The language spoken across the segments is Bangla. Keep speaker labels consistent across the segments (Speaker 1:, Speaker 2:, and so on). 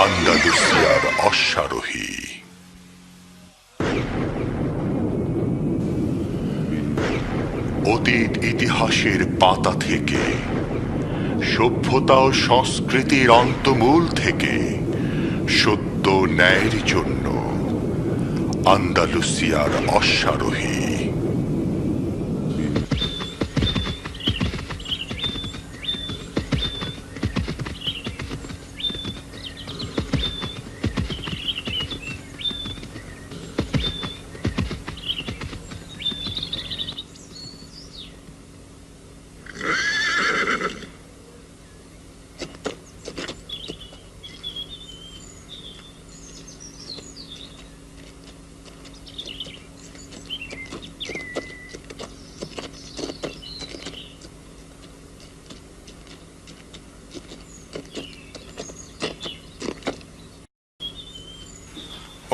Speaker 1: আন্দালুসিয়ার অশ্বারোহী। অতীত ইতিহাসের পাতা থেকে, সভ্যতা ও সংস্কৃতির অন্তমূল থেকে সত্য ন্যায়ের জন্য আন্দালুসিয়ার অশ্বারোহী।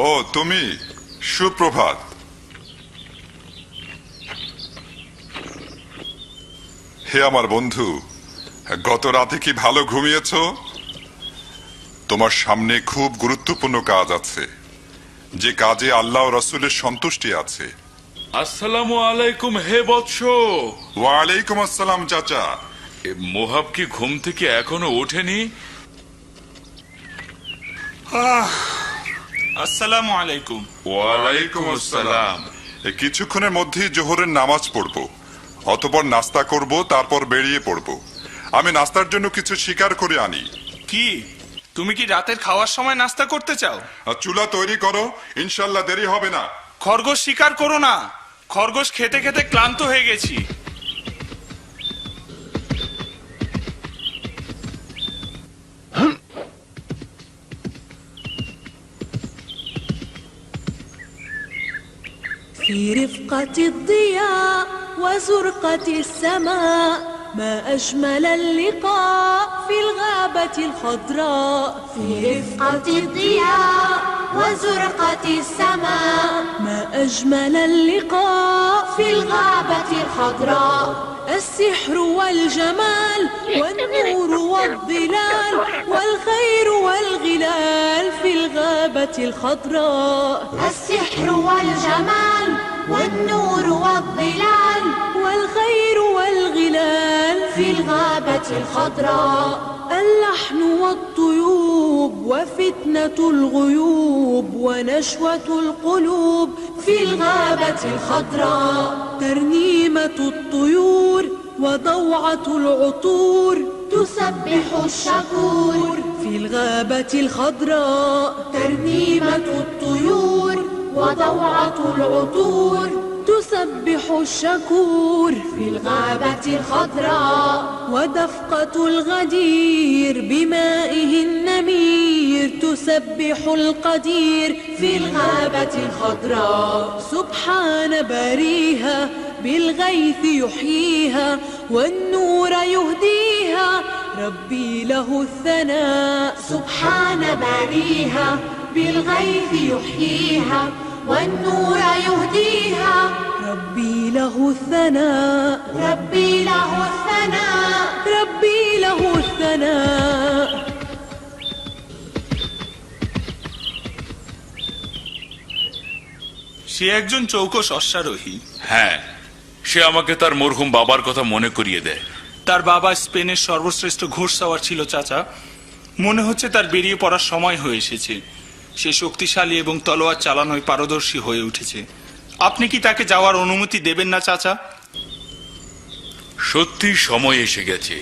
Speaker 2: ও তুমি, সুপ্রভাত। হে আমার বন্ধু, গত রাতে কি ভালো ঘুমিয়েছ? তোমার সামনে খুব গুরুত্বপূর্ণ কাজ আছে, যে কাজে আল্লাহ ও রাসূলের সন্তুষ্টি আছে।
Speaker 3: আসসালামু আলাইকুম হে বৎস।
Speaker 2: ওয়ালাইকুম আসসালাম চাচা।
Speaker 3: মোহাব কি ঘুম থেকে এখনো ওঠেনি?
Speaker 4: আসসালামু আলাইকুম।
Speaker 3: ওয়ালাইকুম আসসালাম।
Speaker 2: কিছুক্ষণের মধ্যেই জোহরের নামাজ পড়ব, অতঃপর নাস্তা করব, তারপর বেরিয়ে পড়ব। আমি নাস্তার জন্য কিছু শিকার করে আনি।
Speaker 4: কি তুমি কি রাতের খাওয়ার সময় নাস্তা করতে চাও?
Speaker 2: আর চুলা তৈরি করো, ইনশাল্লাহ দেরি হবে না।
Speaker 4: খরগোশ শিকার করো না, খরগোশ খেতে খেতে ক্লান্ত হয়ে গেছি।
Speaker 5: في رفقة الضياء وزرقة السماء ما أجمل اللقاء في الغابة الخضراء. في رفقة الضياء وزرقة السماء ما أجمل اللقاء في الغابة الخضراء. السحر والجمال والنور والظلال والخير والغلال في الغابة الخضراء. السحر والجمال والنور والظلال والخير والغلال في الغابة الخضراء. اللحن والطيوب وفتنة الغيوب ونشوة القلوب في الغابة الخضراء. ترنيمة الطيور وضوعة العطور تسبح الشكور في الغابة الخضراء. ترنيمة الطيور وضوعة العطور تسبح الشكور في الغابة الخضراء. ودفقة الغدير بمائه النمير تسبح القدير في الغابة الخضراء. سبحان باريها بالغيث يحييها والنور يهديها ربي له الثناء. سبحان باريها بالغيث يحييها والنور يهديها ربي له الثناء. ربي له الثناء. ربي له الثناء.
Speaker 4: সে একজন চৌকস অশ্বারোহী।
Speaker 3: হ্যাঁ, সে আমাকে তার মরহুম বাবার কথা মনে করিয়ে দেয়।
Speaker 4: তার বাবা স্পেনের সর্বশ্রেষ্ঠ ঘোড়সওয়ার ছিল চাচা। মনে হচ্ছে তার বেরিয়ে পড়ার সময় হয়ে এসেছে। সে শক্তিশালী এবং তলোয়ার চালানোয় পারদর্শী হয়ে উঠেছে। আপনি কি তাকে যাওয়ার অনুমতি দেবেন না চাচা?
Speaker 3: সত্যি সময় এসে গেছে।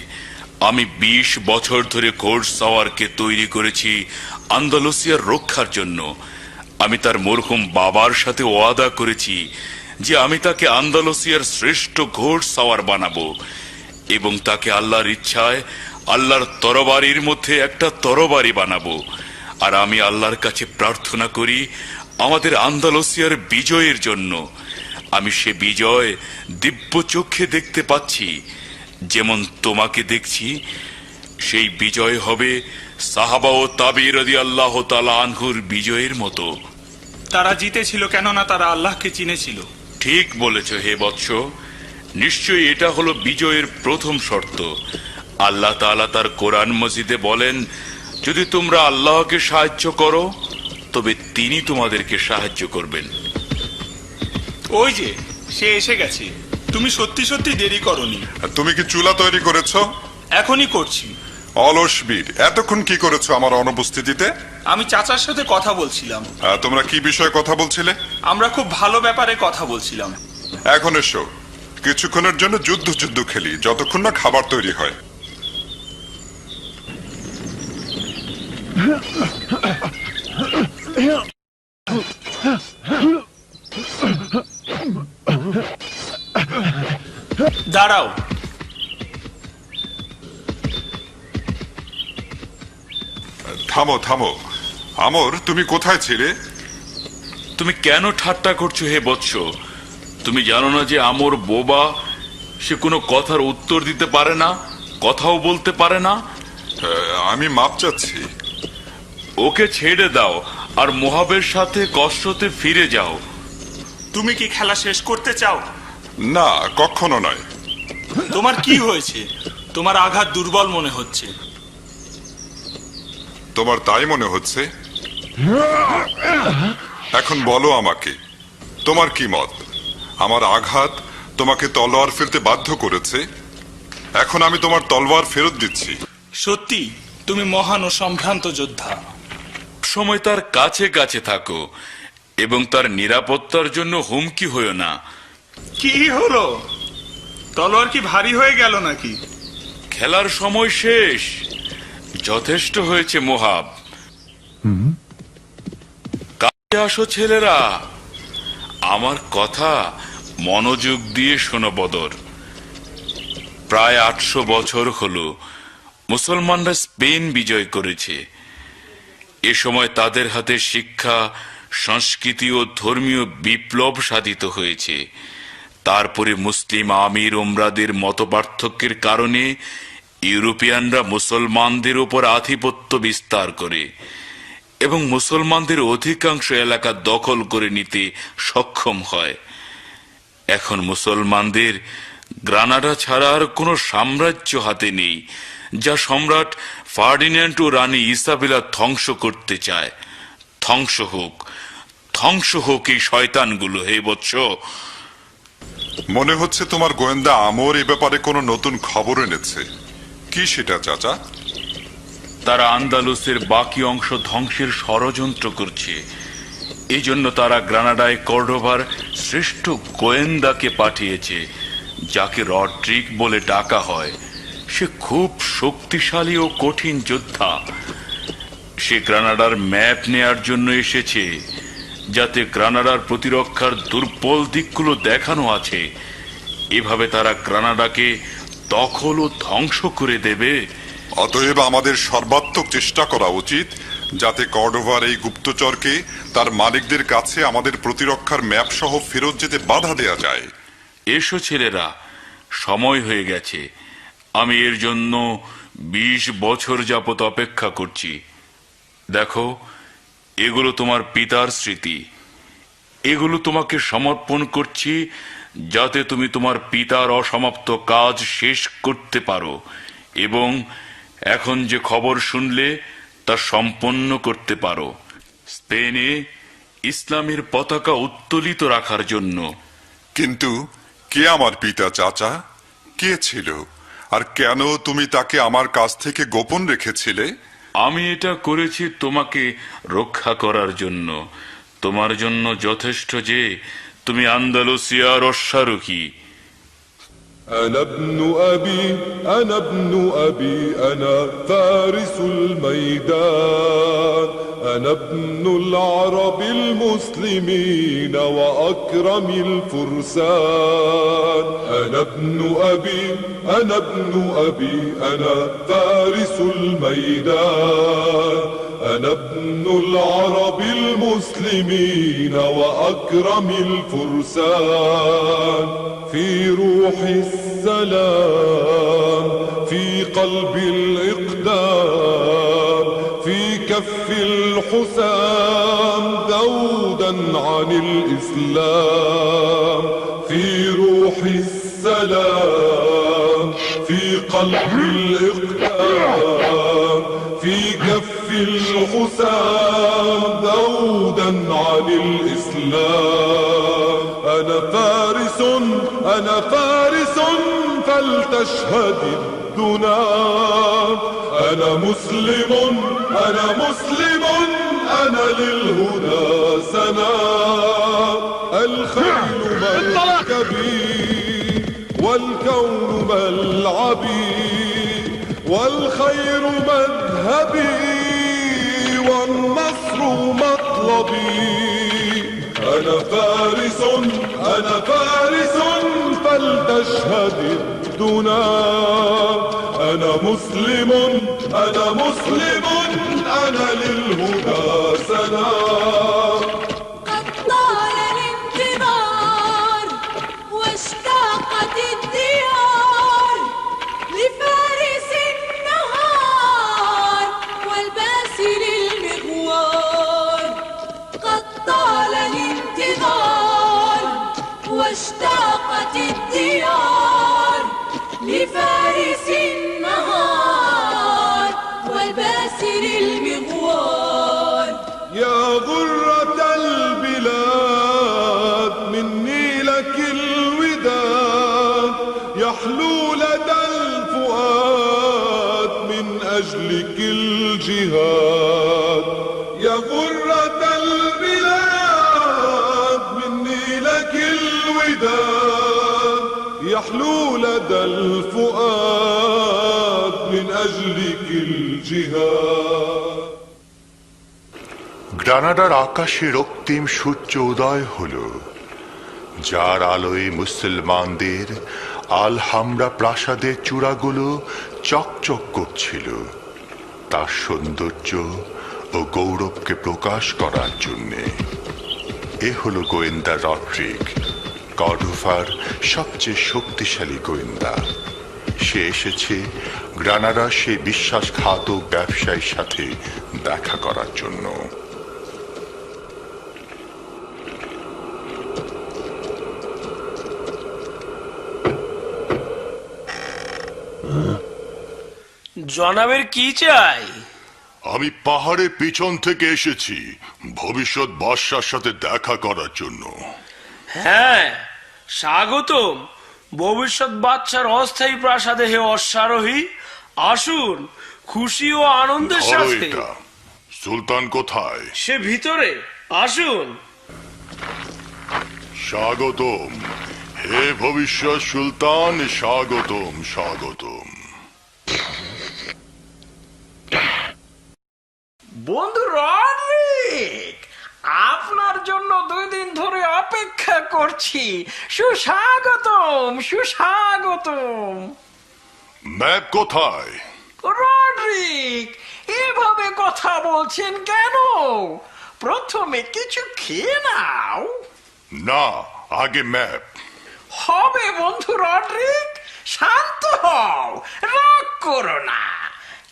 Speaker 3: আমি 20 বছর ধরে ঘোড়সওয়ারকে তৈরি করেছি আন্দালুসিয়ার রক্ষার জন্য। আমি তার মরহুম বাবার সাথে ওয়াদা করেছি যে আমি তাকে আন্দালুসিয়ার শ্রেষ্ঠ ঘোড়সওয়ার বানাবো এবং তাকে আল্লাহর ইচ্ছায় আল্লাহর তরবারির মধ্যে একটা তরবারি বানাবো। আর আমি আল্লাহর কাছে প্রার্থনা করি আমাদের আন্দালুসিয়ার বিজয়ের জন্য। আমি সে বিজয় দিব্য চক্ষে দেখতে পাচ্ছি, যেমন তোমাকে দেখছি। সেই বিজয় হবে সাহাবা ও তাবী রাদিয়াল্লাহু তাআলা আনহুর বিজয়ের মতো।
Speaker 4: তারা জিতেছিল কেননা তারা আল্লাহকে চিনেছিল।
Speaker 3: ঠিক বলেছ হে বৎস। নিশ্চয়ই এটা হলো বিজয়ের প্রথম শর্ত। আল্লাহ তাআলা তার কোরআন মজিদে বলেন, যদি তোমরা আল্লাহকে সাহায্য করো তবে তিনি তোমাদেরকে সাহায্য করবেন।
Speaker 4: ওই যে সে এসে গেছে। তুমি সত্যি সত্যি দেরি করনি।
Speaker 2: তুমি কি চুলা তৈরি করেছো?
Speaker 4: এখনই করছি।
Speaker 2: অলস বীর, এতক্ষণ কি করেছো আমার অনুপস্থিতিতে?
Speaker 4: আমি চাচার সাথে কথা বলছিলাম।
Speaker 2: তোমরা কি বিষয়ে কথা বলছিলে?
Speaker 4: আমরা খুব ভালো ব্যাপারে কথা বলছিলাম।
Speaker 2: এখন এসো, কিছুক্ষণের জন্য যুদ্ধ খেলি, যতক্ষণ না খাবার তৈরি হয়।
Speaker 4: দাঁড়াও।
Speaker 2: থামো থামো। আমর, তুমি কোথায় ছিলে?
Speaker 3: তুমি কেন ঠাট্টা করছো হে বৎস? তুমি জানো না যে আমর বোবা, সে কোনো কথার উত্তর দিতে পারে না, কথাও বলতে পারে না?
Speaker 2: আমি মাপ চাচ্ছি।
Speaker 3: ওকে ছেড়ে দাও আর মোহাবের সাথে কষ্টতে ফিরে যাও।
Speaker 4: তুমি কি খেলা শেষ করতে চাও?
Speaker 2: না, কখনো নয়।
Speaker 4: তোমার কি হয়েছে? তোমার আঘাত দুর্বল মনে হচ্ছে।
Speaker 2: তোমার তাই মনে হচ্ছে? এখন বলো আমাকে, তোমার কি মত? আমার আঘাত তোমাকে তলোয়ার ফেলতে বাধ্য করেছে, এখন আমি তোমার তলোয়ার ফেরত দিচ্ছি।
Speaker 4: সত্যি তুমি মহান ও সম্ভ্রান্ত যোদ্ধা।
Speaker 3: সময় তার কাছে কাছে থাকো এবং তার নিরাপত্তার জন্য হুমকি হয়েও না।
Speaker 4: কি হলো? তলোয়ার কি ভারী হয়ে গেল নাকি?
Speaker 3: খেলার সময় শেষ, যথেষ্ট হয়েছে মোহাব। কাছে আসো ছেলেরা, আমার কথা মনোযোগ দিয়ে শোনো বদর। প্রায় 800 বছর হলো মুসলমানরা স্পেন বিজয় করেছে। এ সময় তাদের হাতে শিক্ষা, সংস্কৃতি ও ধর্মীয় বিপ্লব সাধিত হয়েছে। তারপরে মুসলিম আমির ওমরাদের মতপার্থক্যের কারণে ইউরোপিয়ানরা মুসলমানদের উপর আধিপত্য বিস্তার করে এবং মুসলমানদের অধিকাংশ এলাকা দখল করে নিতে সক্ষম হয়। এখন মুসলমানদের গ্রানাডা ছাড়া আর কোনো সাম্রাজ্য হাতে নেই যা সম্রাট ফার্ডিন্যান্ড ও রানী ইসাবেলা ধ্বংস করতে চায়। ধ্বংস হোক এই শয়তানগুলো হে বৎস।
Speaker 2: মনে হচ্ছে তোমার গোয়েন্দা আমর এ ব্যাপারে কোনো নতুন খবর এনেছে। কি সেটা চাচা?
Speaker 3: তারা আন্দালুসের বাকি অংশ ধ্বংসের ষড়যন্ত্র করছে। এই জন্য তারা গ্রানাডায় কর্ডোভার শ্রেষ্ঠ গোয়েন্দাকে পাঠিয়েছে, যাকে রড্রিক বলে ডাকা হয়। সে খুব শক্তিশালী ও কঠিন যোদ্ধা। সে গ্রানাডার ম্যাপ নেয়ার জন্য এসেছে, যাতে গ্রানাডার প্রতিরক্ষার দুর্বল দিকগুলো দেখানো আছে। এভাবে তারা গ্রানাডাকে দখল ও ধ্বংস করে দেবে।
Speaker 2: অতএব আমাদের সর্বাত্মক চেষ্টা করা উচিত যাতে কর্ডোভার এই গুপ্তচরকে তার মালিকদের কাছে আমাদের প্রতিরক্ষার ম্যাপ সহ ফেরত যেতে বাধা দেয়া যায়।
Speaker 3: এসো ছেলেরা, সময় হয়ে গেছে। আমি এর জন্য 20 বছর যাবত অপেক্ষা করছি। দেখো, এগুলো তোমার পিতার স্মৃতি। এগুলো তোমাকে সমর্পণ করছি যাতে তুমি তোমার পিতার অসমাপ্ত কাজ শেষ করতে পারো এবং এখন যে খবর শুনলে তা সম্পন্ন করতে পারো। স্পেনে ইসলামের পতাকা উত্তোলিত রাখার জন্য।
Speaker 2: কিন্তু কে আমার পিতা চাচা? কে ছিল আর কেন তুমি তাকে আমার কাছ থেকে গোপন রেখেছিলে?
Speaker 3: আমি এটা করেছি তোমাকে রক্ষা করার জন্য। তোমার জন্য যথেষ্ট যে তুমি আন্দালুসিয়ার অশ্বারোহী।
Speaker 6: أنا ابن أبي أنا ابن أبي أنا فارس الميدان أنا ابن العرب المسلمين وأكرم الفرسان أنا ابن أبي أنا ابن أبي أنا فارس الميدان أنا ابن العرب المسلمين وأكرم الفرسان في روح السلام في قلب الإقدام في كف الحسام ذودا عن الإسلام في روح السلام في قلب الإقدام في كف الحسام ذودا عن الإسلام. أنا فارس أنا فارس فلتشهد الدنا. أنا مسلم أنا مسلم أنا للهدى سنا. الخيل مركبي والكون ملعبي والخير مذهبي والنصر مطلبي. أنا فارس أنا فارس فلتشهد الدنا. أنا مسلم أنا مسلم أنا للهدى سنا.
Speaker 5: قد طال الانتظار واشتاقت الديار لفارس النهار والباسل المغوار. قد طال الانتظار واشتاقت الديار لفارس النهار والباسل المغوار.
Speaker 6: يا غرة البلاد مني لك الوداد. يحلو لدى الفؤاد من أجلك الجهاد. يا غرة البلاد مني لك الوداد. يحلو لدى الفؤاد من أجلك الجهاد.
Speaker 1: গ্রানাডার আকাশে রক্তিম সূর্য উদয় হলো, যার আলোয় মুসলমানদের আলহামরা প্রাসাদের চূড়াগুলো চকচক করছিল তার সৌন্দর্য ও গৌরবকে প্রকাশ করার জন্যে। এ হলো গোয়েন্দা রড্রিক, কর্ডোভার সবচেয়ে শক্তিশালী গোয়েন্দা। সে এসেছে গ্রানাডার সেই বিশ্বাসঘাতক ব্যবসায়ীর সাথে দেখা করার জন্য।
Speaker 7: জনাবের কি চাই?
Speaker 1: আমি পাহাড়ের পিছন থেকে এসেছি ভবিষ্যৎ বাদশার সাথে দেখা করার জন্য।
Speaker 7: হ্যাঁ, স্বাগতম ভবিষ্যৎ বাচ্চার অস্থায়ী প্রাসাদে হে অশ্বারোহী। আসুন খুশি ও আনন্দের
Speaker 1: ধরো
Speaker 7: সাথে।
Speaker 1: এটা। সুলতান কোথায়?
Speaker 7: সে ভিতরে, আসুন।
Speaker 1: স্বাগতম হে ভবিষ্যৎ সুলতান, স্বাগতম স্বাগতম।
Speaker 8: বন্ধু রডরিক, আপনার জন্য 2 দিন ধরে অপেক্ষা করছি। সুস্বাগতম সুস্বাগতম।
Speaker 1: ম্যাপ কোথায়?
Speaker 8: রডরিক, এভাবে কথা বলছেন কেন? প্রথমে কিছু খেয়ে নাও।
Speaker 1: না, আগে ম্যাপ।
Speaker 8: হবে বন্ধু রডরিক, শান্ত হও, রাগ করো না।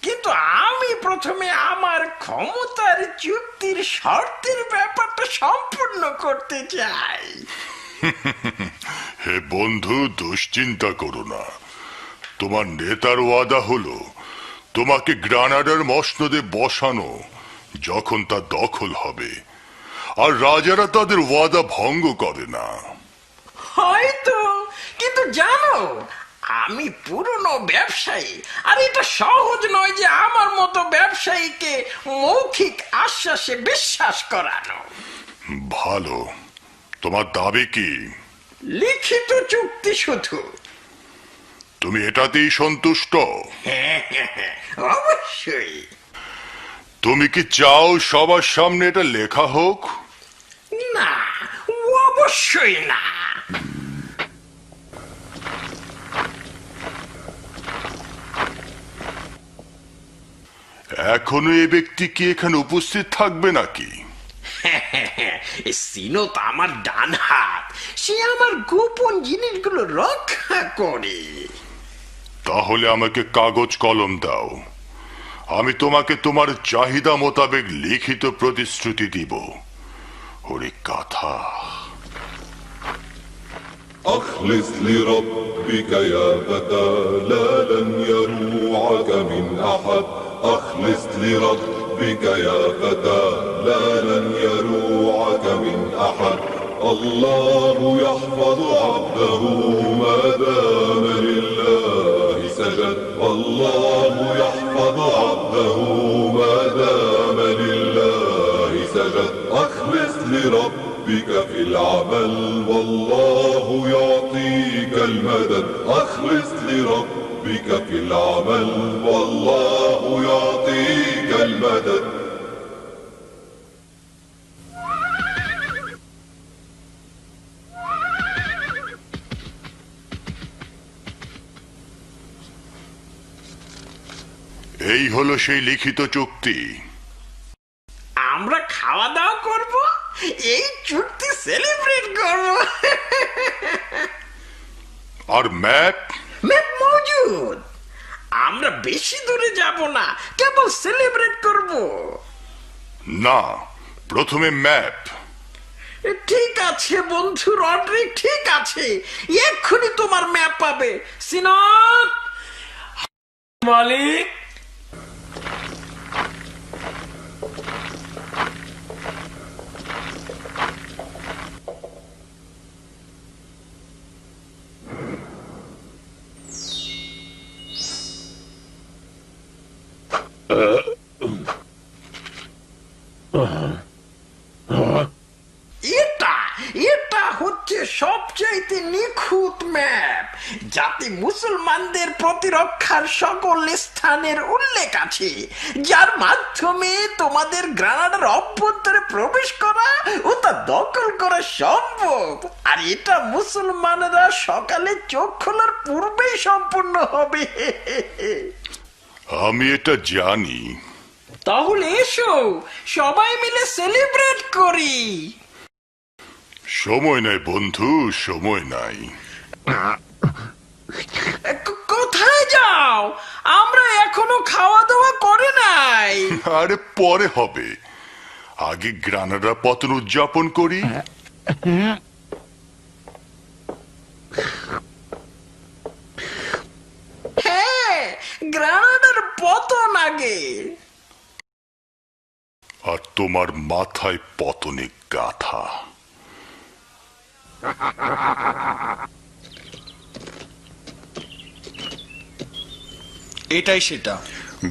Speaker 8: কিন্তু আমি প্রথমে আমার ক্ষমতার চুক্তির শর্তের ব্যাপারটা সম্পূর্ণ করতে চাই।
Speaker 1: হে বন্ধু, দুশ্চিন্তা করো না। তোমার নেতার ওয়াদা হলো তোমাকে গ্রানাডার মসনদে বসানো যখন তা দখল হবে, আর রাজারা তাদের ওয়াদা ভঙ্গ করে না।
Speaker 8: হয়তো, কিন্তু জানো আমি পুরনো ব্যবসায়ী, আর এটা সহজ নয় যে আমার মতো ব্যবসায়ীকে মৌখিক আশ্বাসে বিশ্বাস করানো।
Speaker 1: ভালো, তোমার দাবি কি?
Speaker 8: লিখিত চুক্তি শুধু।
Speaker 1: তুমি এটাতেই সন্তুষ্ট?
Speaker 8: অবশ্যই।
Speaker 1: তুমি কি চাও সবার সামনে এটা লেখা হোক?
Speaker 8: না, অবশ্যই না।
Speaker 1: এখনো এ ব্যক্তি কি এখানে উপস্থিত থাকবে নাকি?
Speaker 8: সিনত আমার ডান হাত, সে আমার গোপন জিনিসগুলো রক্ষা করে।
Speaker 1: তাহলে আমাকে কাগজ কলম দাও, আমি তোমাকে তোমার চাহিদা মোতাবেক লিখিত প্রতিশ্রুতি দিব। ওরে কথা।
Speaker 6: أخلص لربك يا فتى لا لن يروعك من أحد. أخلص لربك ربك يا فتى لا لن يروعك من أحد الله يحفظ عبده ما دام لله سجد الله يحفظ عبده ما دام لله سجد أخلص لربك في العمل والله يعطيك المدد أخلص لربك في العمل والله يعطيك المدد
Speaker 1: এই হলো সেই লিখিত চুক্তি।
Speaker 8: আমরা খাওয়া দাওয়া করব, এই চুক্তি সেলিব্রেট করব।
Speaker 1: আর ম্যাপ?
Speaker 8: ম্যাপ মজুদ। আমরা বেশি দূরে যাব না, কেবল সেলিব্রেট করব।
Speaker 1: না, প্রথমে ম্যাপ।
Speaker 8: ঠিক আছে বন্ধু রড্রিক, ঠিক আছে, এক্ষুনি তোমার ম্যাপ পাবে। সিনক,
Speaker 7: মালিক,
Speaker 8: এটা হচ্ছে সবচাইতে নিখুঁত ম্যাপ, যাতে মুসলমানদের প্রতিরক্ষার সকল স্থানের উল্লেখ আছে, যার মাধ্যমে তোমাদের গ্রানাডার অভ্যন্তরে প্রবেশ করা ও তা দখল করা সম্ভব। আর এটা মুসলমানরা সকালে চোখ খোলার পূর্বেই সম্পূর্ণ হবে।
Speaker 1: আমি এটা জানি।
Speaker 8: তাহলে এসো সবাই মিলে সেলিব্রেট করি।
Speaker 1: সময় নাই বন্ধু, সময় নাই।
Speaker 8: কোথায় যাও? আমরা এখনো খাওয়া দাওয়া করে নাই।
Speaker 1: আরে পরে হবে, আগে গ্রানাডা পতন উদযাপন করি।
Speaker 8: হ্যাঁ, গ্রানাডার পতন আগে।
Speaker 1: আর তোমার মাথায় পতনে গাথা।
Speaker 4: এটাই সেটা।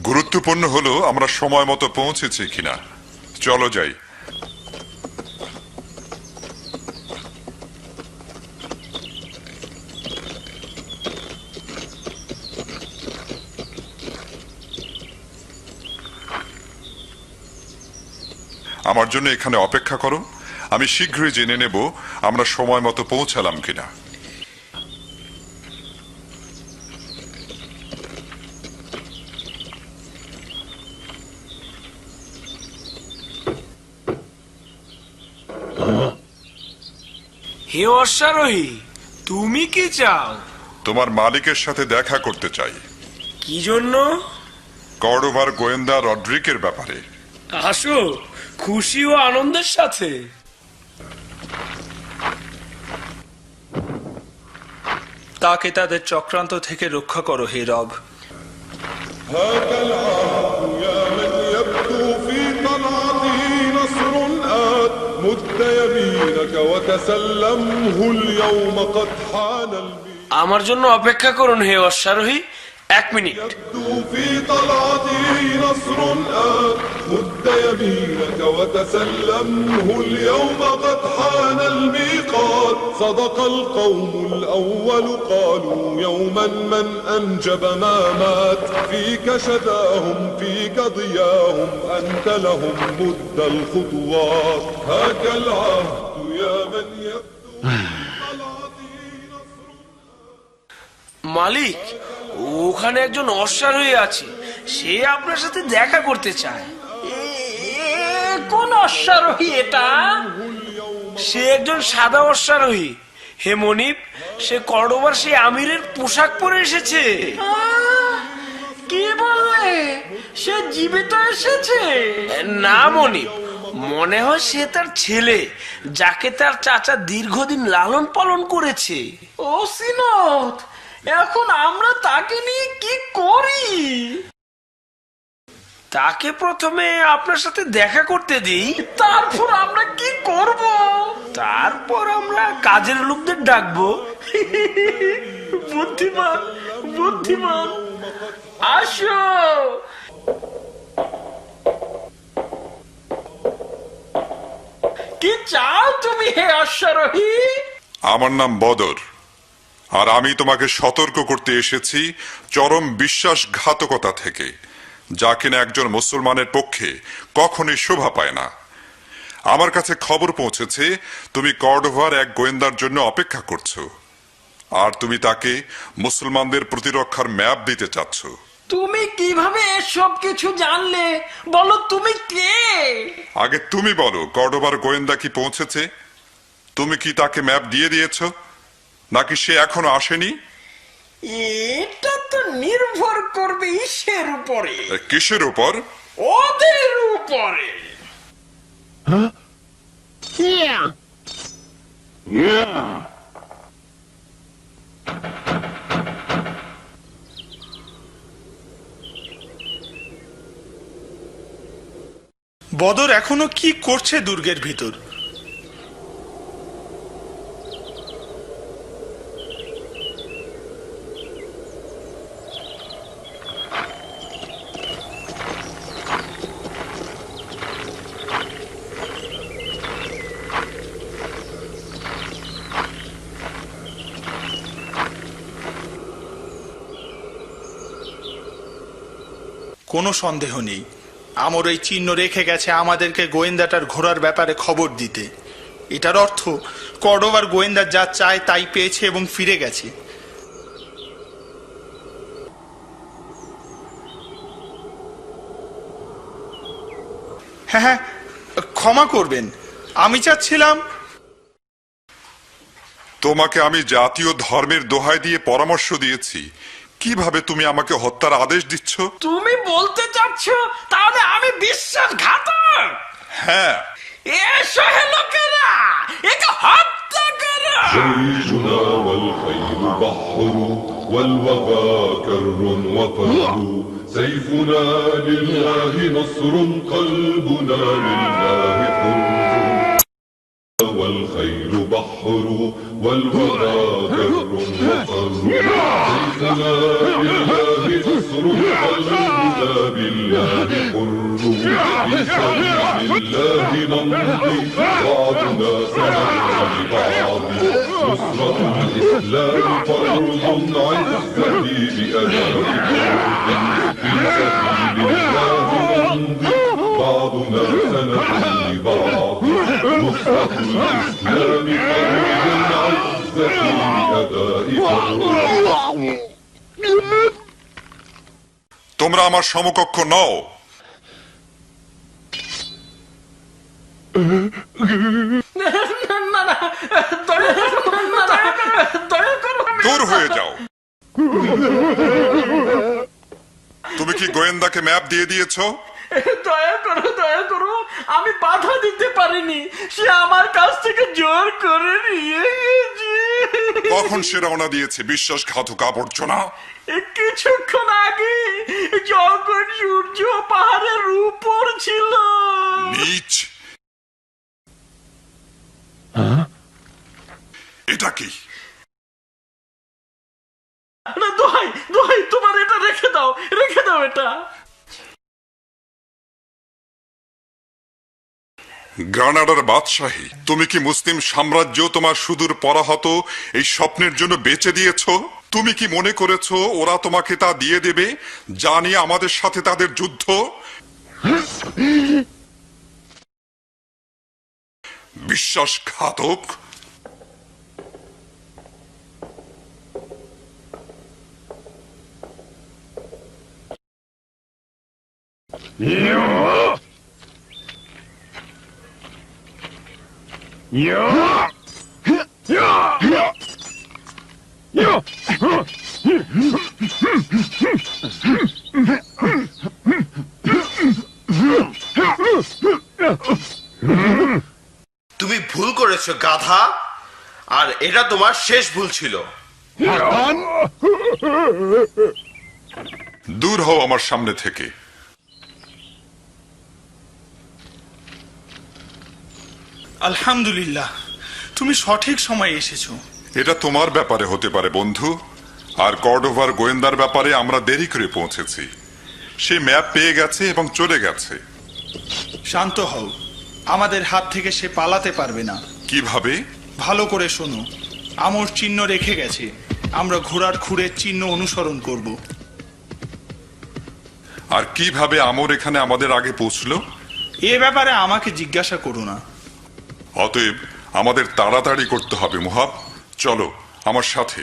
Speaker 2: গুরুত্বপূর্ণ হলো আমরা সময় মতো পৌঁছেছি কিনা। চলো যাই। আমার জন্য এখানে অপেক্ষা করো, আমি শীঘ্রই জেনে নেব আমরা সময় মতো পৌঁছালাম কিনা।
Speaker 7: হে অশ্বারোহী, তুমি কি চাও?
Speaker 2: তোমার মালিকের সাথে দেখা করতে চাই।
Speaker 7: কি জন্য?
Speaker 2: কর্ডোভার গোয়েন্দা রড্রিকের ব্যাপারে।
Speaker 7: আসো, খুশি ও আনন্দের সাথে।
Speaker 4: তাকে তাদের চক্রান্ত থেকে রক্ষা করো হে রব।
Speaker 6: هاك العهد يا من يبدو في طلعته نصر آت مد يمينك وتسلمه اليوم قد حان الميعاد
Speaker 7: আমার জন্য অপেক্ষা করুন হে অশ্বারোহী, 1 মিনিট।
Speaker 6: يبدو في طلعته نصر آت مد يمينك وتسلمه اليوم قد حان الميقات صدق القوم الأول قالوا يوما من أنجب ما مات فيك شداهم فيك ضياهم أنت لهم مد الخطوات هاك العهد يا من يبدو في طلعته نصر
Speaker 7: মালিক, ওখানে একজন অশ্বারোহী আছে, সে আপনার সাথে দেখা করতে চায়।
Speaker 8: কোন অশ্বারোহী এটা?
Speaker 7: সে একজন সাদা অশ্বারোহী। হে মনিব, সে কর্ডোবার সেই আমিরের পোশাক পরে এসেছে।
Speaker 8: কি বললে? সে জীবিত এসেছে?
Speaker 7: না মনিব, মনে হয় সে তার ছেলে, যাকে তার চাচা দীর্ঘদিন লালন পালন করেছে।
Speaker 8: ও সিনত, এখন আমরা তাকে নিয়ে কি করি?
Speaker 7: তাকে প্রথমে আপনার সাথে দেখা করতে দিই,
Speaker 8: তারপর আমরা কি করব?
Speaker 7: তারপর আমরা কাজের লোকদের ডাকবো। বুদ্ধিমান, বুদ্ধিমান, আসো।
Speaker 8: কি চাও তুমি হে অশ্বারোহী?
Speaker 2: আমার নাম বদর, আর আমি তোমাকে সতর্ক করতে এসেছি চরম বিশ্বাসঘাতকতা থেকে, যা কিনা একজন মুসলমানের পক্ষে কখনোই শোভা পায় না। আমার কাছে খবর পৌঁছেছে তুমি কর্ডোভার এক গোয়েন্দার জন্য অপেক্ষা করছো, আর তুমি তাকে মুসলমানদের প্রতিরক্ষার ম্যাপ দিতে চাচ্ছ।
Speaker 8: তুমি কিভাবে এসব কিছু জানলে? বলো তুমি কে?
Speaker 2: আগে তুমি বলো, কর্ডোভার গোয়েন্দা কি পৌঁছেছে? তুমি কি তাকে ম্যাপ দিয়ে দিয়েছো, নাকি সে এখনো আসেনি?
Speaker 8: এটা তো নির্ভর করবে ইসের উপরে।
Speaker 2: কিসের উপর?
Speaker 8: ওদের উপরে।
Speaker 4: বদর এখনো কি করছে দুর্গের ভিতর? কোনো সন্দেহ নেই, আমর এই চিহ্ন রেখে গেছে আমাদেরকে গোয়েন্দাটার ঘোড়ার ব্যাপারে খবর দিতে। এটার অর্থ কর্ডোভার গোয়েন্দা যা চায় তাই পেয়েছে এবং ফিরে গেছে। হ্যাঁ হ্যাঁ, ক্ষমা করবেন, আমি চাচ্ছিলাম।
Speaker 2: তোমাকে আমি জাতীয় ধর্মের দোহাই দিয়ে পরামর্শ দিয়েছি, কিভাবে তুমি আমাকে হত্যার আদেশ দিচ্ছ?
Speaker 8: তুমি বলতে চাচ্ছ তাহলে আমি বিশ্বাসঘাতক?
Speaker 2: হ্যাঁ।
Speaker 8: এসো হে লোকেরা, একে হত্যা করো।
Speaker 6: جيشنا والخيل بحر والوغى كر وفر سيفنا لله نصر قلبنا لله حر والخيل بحر والوغى كر وفر سيفنا لله نصر قلبنا بالله حر في سبيل الله نمضي بعضنا سنة لبعض نصرة الإسلام فرض عزتي بأداء فرض في سبيل الله نمضي بعضنا سنة لبعض نصرة الإسلام فرض عزتي بأداء فرض।
Speaker 2: তোমরা আমার সমকক্ষ নও।
Speaker 8: না না, দয়া করো, দয়া করো।
Speaker 2: দূর হয়ে যাও। তুমি কি গোয়েন্দাকে ম্যাপ দিয়ে দিয়েছো?
Speaker 8: দয়া করো, দয়া করো, আমি বাধা দিতে পারিনি, সে আমার কাছ থেকে জোর করে নিয়ে গেছে।
Speaker 2: কখন সে রওনা দিয়েছে? বিশ্বাসঘাতক আবর্জনা।
Speaker 8: কিছুক্ষণ আগে, যখন সূর্য পাহাড়ের উপর ছিল।
Speaker 2: নীচ। এটা কি?
Speaker 8: না, দোহাই দোহাই, তোমার এটা রেখে দাও, রেখে দাও এটা।
Speaker 2: গ্রানাডার বাদশাহী, তুমি কি মুসলিম সাম্রাজ্য তোমার সুদূর পরাহত এই স্বপ্নের জন্য বেচে দিয়েছো? তুমি কি মনে করেছো ওরা তোমাকে তা দিয়ে দেবে, যা নিয়ে আমাদের সাথে তাদের যুদ্ধ? বিশ্বাসঘাতক।
Speaker 9: তুমি ভুল করেছো গাধা, আর এটা তোমার শেষ ভুল ছিল।
Speaker 2: দূর হও আমার সামনে থেকে।
Speaker 4: আলহামদুলিল্লাহ, তুমি সঠিক সময়ে এসেছো।
Speaker 2: এটা তোমার ব্যাপারে হতে পারে বন্ধু, আর কর্ডোভার গোয়েন্দার ব্যাপারে আমরা দেরি করে পৌঁছেছি। সে ম্যাপ পেয়ে গেছে এবং চলে গেছে।
Speaker 4: শান্ত হও, আমাদের হাত থেকে সে পালাতে পারবে না।
Speaker 2: কিভাবে?
Speaker 4: ভালো করে শোনো, আমর চিহ্ন রেখে গেছে, আমরা ঘোড়ার খুঁড়ের চিহ্ন অনুসরণ করব।
Speaker 2: আর কিভাবে আমর এখানে আমাদের আগে পৌঁছলো?
Speaker 4: এ ব্যাপারে আমাকে জিজ্ঞাসা করো না।
Speaker 2: অতএব আমাদের তাড়াতাড়ি করতে হবে মুহাব, চলো আমার সাথে।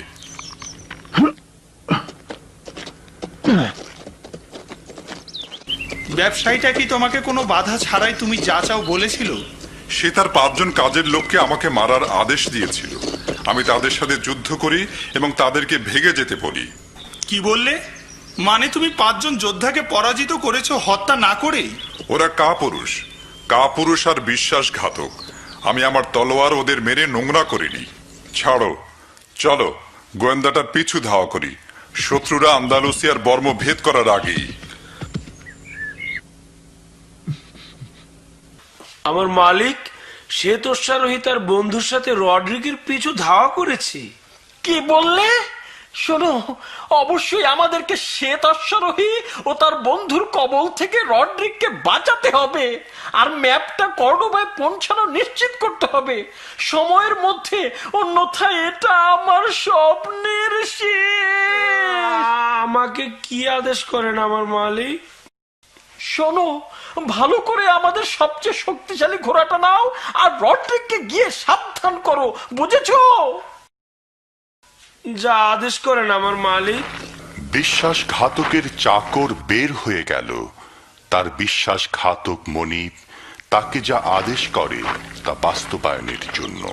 Speaker 4: ব্যবসায়ীটা কি তোমাকে কোনো বাধা ছাড়াই তুমি যা চাও বলেছিল?
Speaker 2: সে তার 5 জন কাজের লোককে আমাকে মারার আদেশ দিয়েছিল। আমি তাদের সাথে যুদ্ধ করি এবং তাদেরকে ভেগে যেতে বলি।
Speaker 4: কি বললে? মানে তুমি 5 জন যোদ্ধাকে পরাজিত করেছো হত্যা না করেই?
Speaker 2: ওরা কাপুরুষ আর বিশ্বাসঘাতক। আমি আমার তলোয়ার ওদের মেরে নোংরা করিনি। ছাড়ো, চলো গোয়েন্দাটার পিছু ধাওয়া করি, শত্রুরা আন্দালুসিয়ার বর্ম ভেদ করার আগেই।
Speaker 7: আমার মালিক শ্বেতোশ্বারোহী তার বন্ধুর সাথে রড্রিকের পিছু ধাওয়া করেছে।
Speaker 8: কি বললে? শোনো, অবশ্যই আমাদেরকে শ্বেত অশ্বারোহী ও তার বন্ধুর কবল থেকে রড্রিককে বাঁচাতে হবে, আর ম্যাপটা কর্ডোবায় পৌঁছানো নিশ্চিত করতে হবে সময়ের মধ্যে, অন্যথায় এটা আমার স্বপ্নের শেষ।
Speaker 7: আমাকে কি আদেশ করেন আমার মালিক?
Speaker 8: শোনো, ভালো করে আমাদের সবচেয়ে শক্তিশালী ঘোড়াটা নাও আর রড্রিককে গিয়ে সাবধান করো, বুঝেছো?
Speaker 7: যা আদেশ করেন আমার মালিক।
Speaker 1: বিশ্বাসঘাতকের চাকর বের হয়ে গেল। তার বিশ্বাসঘাতক মনিব তাকে যা আদেশ করে তা বাস্তবায়নের জন্য।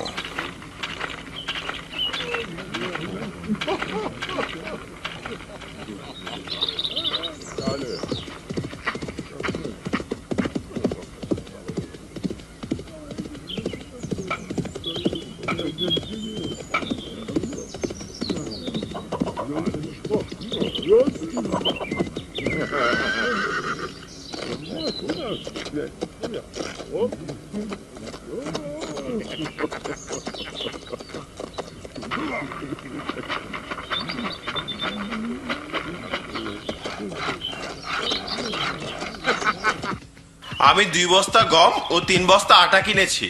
Speaker 9: আমি 2 বস্তা গম ও 3 বস্তা আটা কিনেছি।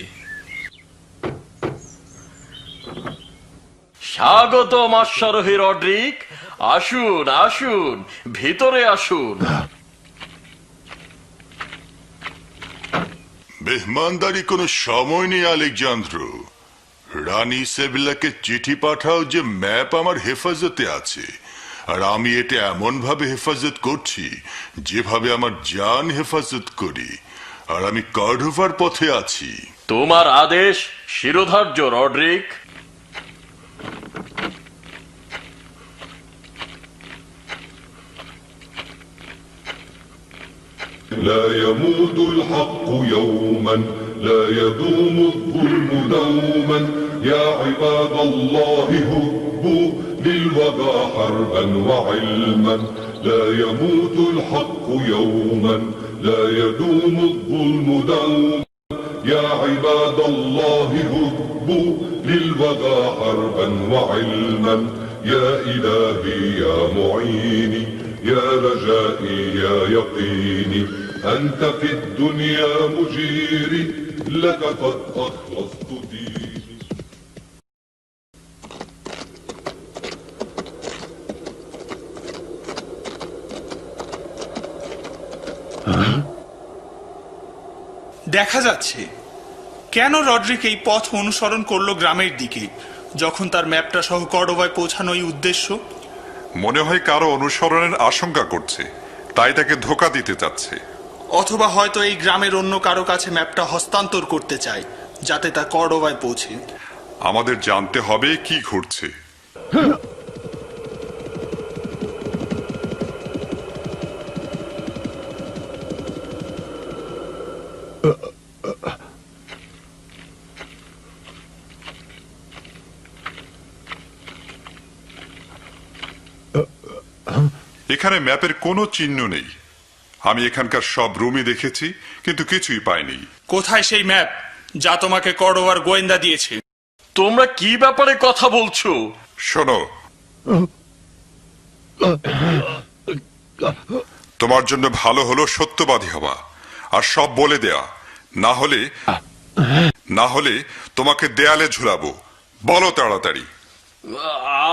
Speaker 10: স্বাগত অশ্বারোহী রড্রিক, আসুন আসুন, ভিতরে আসুন।
Speaker 1: মেহমানদারি কোনো সময় নেই আলেকজান্দ্র। রানী সেবিলাকে চিঠি পাঠাও যে ম্যাপ আমার হেফাজতে আছে, আর আমি এটা এমন ভাবে হেফাজত করছি যেভাবে আমার জান হেফাজত করি, আর আমি কর্ডোভার পথে আছি।
Speaker 10: তোমার আদেশ শিরোধার্য রড্রিক।
Speaker 6: لا يموت الحق يوما لا يدوم الظلم دوما يا عباد الله هبوا للوغى حربا وعلما لا يموت الحق يوما لا يدوم الظلم دوما يا عباد الله هبوا للوغى حربا وعلما يا إلهي يا معيني يا رجائي يا يقيني أنت في الدنيا مجيري لك قد أخلصت ديني.
Speaker 4: দেখা যাচ্ছে কেন রড্রিক এই পথ অনুসরণ করলো গ্রামের দিকে, যখন তার ম্যাপটা সহ কর্ডোবায় পৌঁছানোই উদ্দেশ্য।
Speaker 2: মনে হয় কারো অনুসরণের আশঙ্কা করছে, তাই তাকে ধোঁকা দিতে চাচ্ছে।
Speaker 4: অথবা হয়তো এই গ্রামের অন্য কারো কাছে ম্যাপটা হস্তান্তর করতে চায়, যাতে তা কর্ডোবায় পৌঁছে।
Speaker 2: আমাদের জানতে হবে কি ঘটছে। এখানে ম্যাপের কোনো চিহ্ন নেই। আমি এখানকার সব রুমই দেখেছি, কিন্তু কিছুই পাইনি।
Speaker 4: কোথায় সেই ম্যাপ? যা তোমাকে করোয়ার গোয়েন্দা দিয়েছে।
Speaker 10: তোমরা কি ব্যাপারে কথা বলছো?
Speaker 2: শোনো, তোমার জন্য ভালো হলো সত্যবাদী হওয়া আর সব বলে দেয়া, না হলে তোমাকে দেয়ালে ঝুলাবো। বলো তাড়াতাড়ি।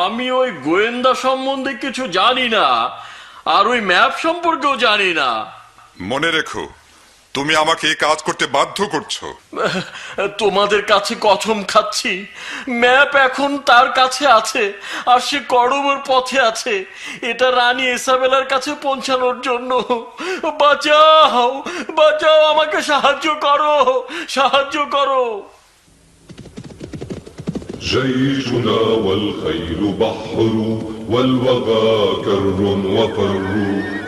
Speaker 10: আমি ওই গোয়েন্দা সম্বন্ধে কিছু জানি না, আর ওই ম্যাপ সম্পর্কেও জানি না।
Speaker 2: মনে রেখো, তুমি আমাকে এই কাজ করতে বাধ্য করছো।
Speaker 10: তোমাদের কাছে কসম খাচ্ছি, ম্যাপ এখন তার কাছে আছে আর সে করবের পথে আছে এটা রানী ইসাবেলার কাছে পৌঁছানোর জন্য। বাঁচাও, বাঁচাও, আমাকে সাহায্য করো, সাহায্য করো।
Speaker 6: جيشنا والخيل بحر والوغى كر وفر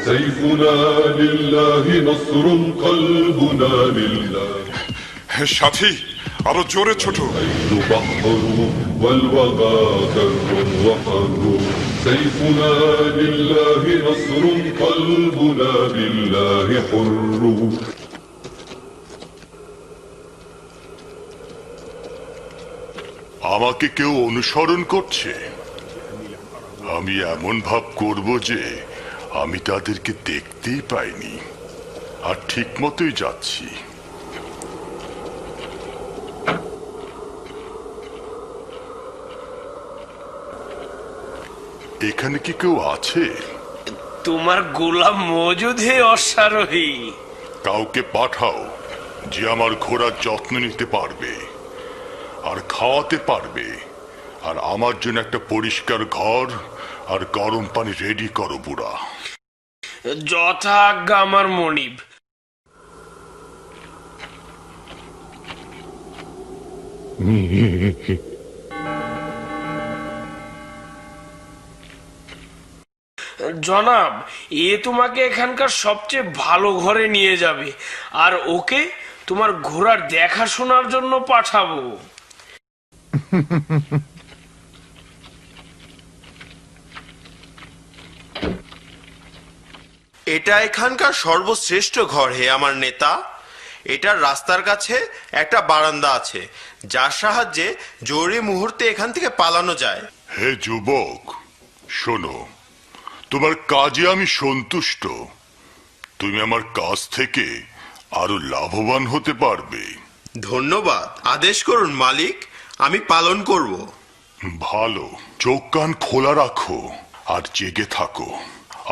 Speaker 6: سيفنا لله نصر قلبنا لله
Speaker 2: সাথী, আরো জোরে ছোট।
Speaker 6: الخيل بحر والوغى كر وفر سيفنا لله نصر قلبنا لله حر
Speaker 1: আমাকে কেউ অনুসরণ করছে। আমি এমন ভাব করব যে আমি তাদেরকে দেখতেই পাইনি, আর ঠিক মতোই যাচ্ছি। এখানে কি কেউ আছে?
Speaker 7: তোমার গোলাম মজুদ হে অশ্বারোহী।
Speaker 1: কাউকে পাঠাও যে আমার ঘোড়ার যত্ন নিতে পারবে আর খাওয়াতে পারবে, আর আমার জন্য একটা পরিষ্কার ঘর আর গরম পানি রেডি করো বুড়া।
Speaker 7: যথা আজ্ঞা আমার মনিব। জনাব, এ তোমাকে এখানকার সবচেয়ে ভালো ঘরে নিয়ে যাবে, আর ওকে তোমার ঘোড়ার দেখাশোনার জন্য পাঠাবো।
Speaker 9: এটা এখানকার সর্বশ্রেষ্ঠ ঘর হে আমার নেতা। এটার রাস্তার কাছে একটা বারান্দা আছে, যার সাহায্যে জরুরি মুহূর্তে এখান থেকে পালানো যায়।
Speaker 1: হে যুবক, শোনো, তোমার কাজে আমি সন্তুষ্ট। তুমি আমার কাজ থেকে আরো লাভবান হতে পারবে।
Speaker 9: ধন্যবাদ। আদেশ করুন মালিক, আমি পালন করব।
Speaker 1: ভালো, চোখ কান খোলা রাখো আর জেগে থাকো।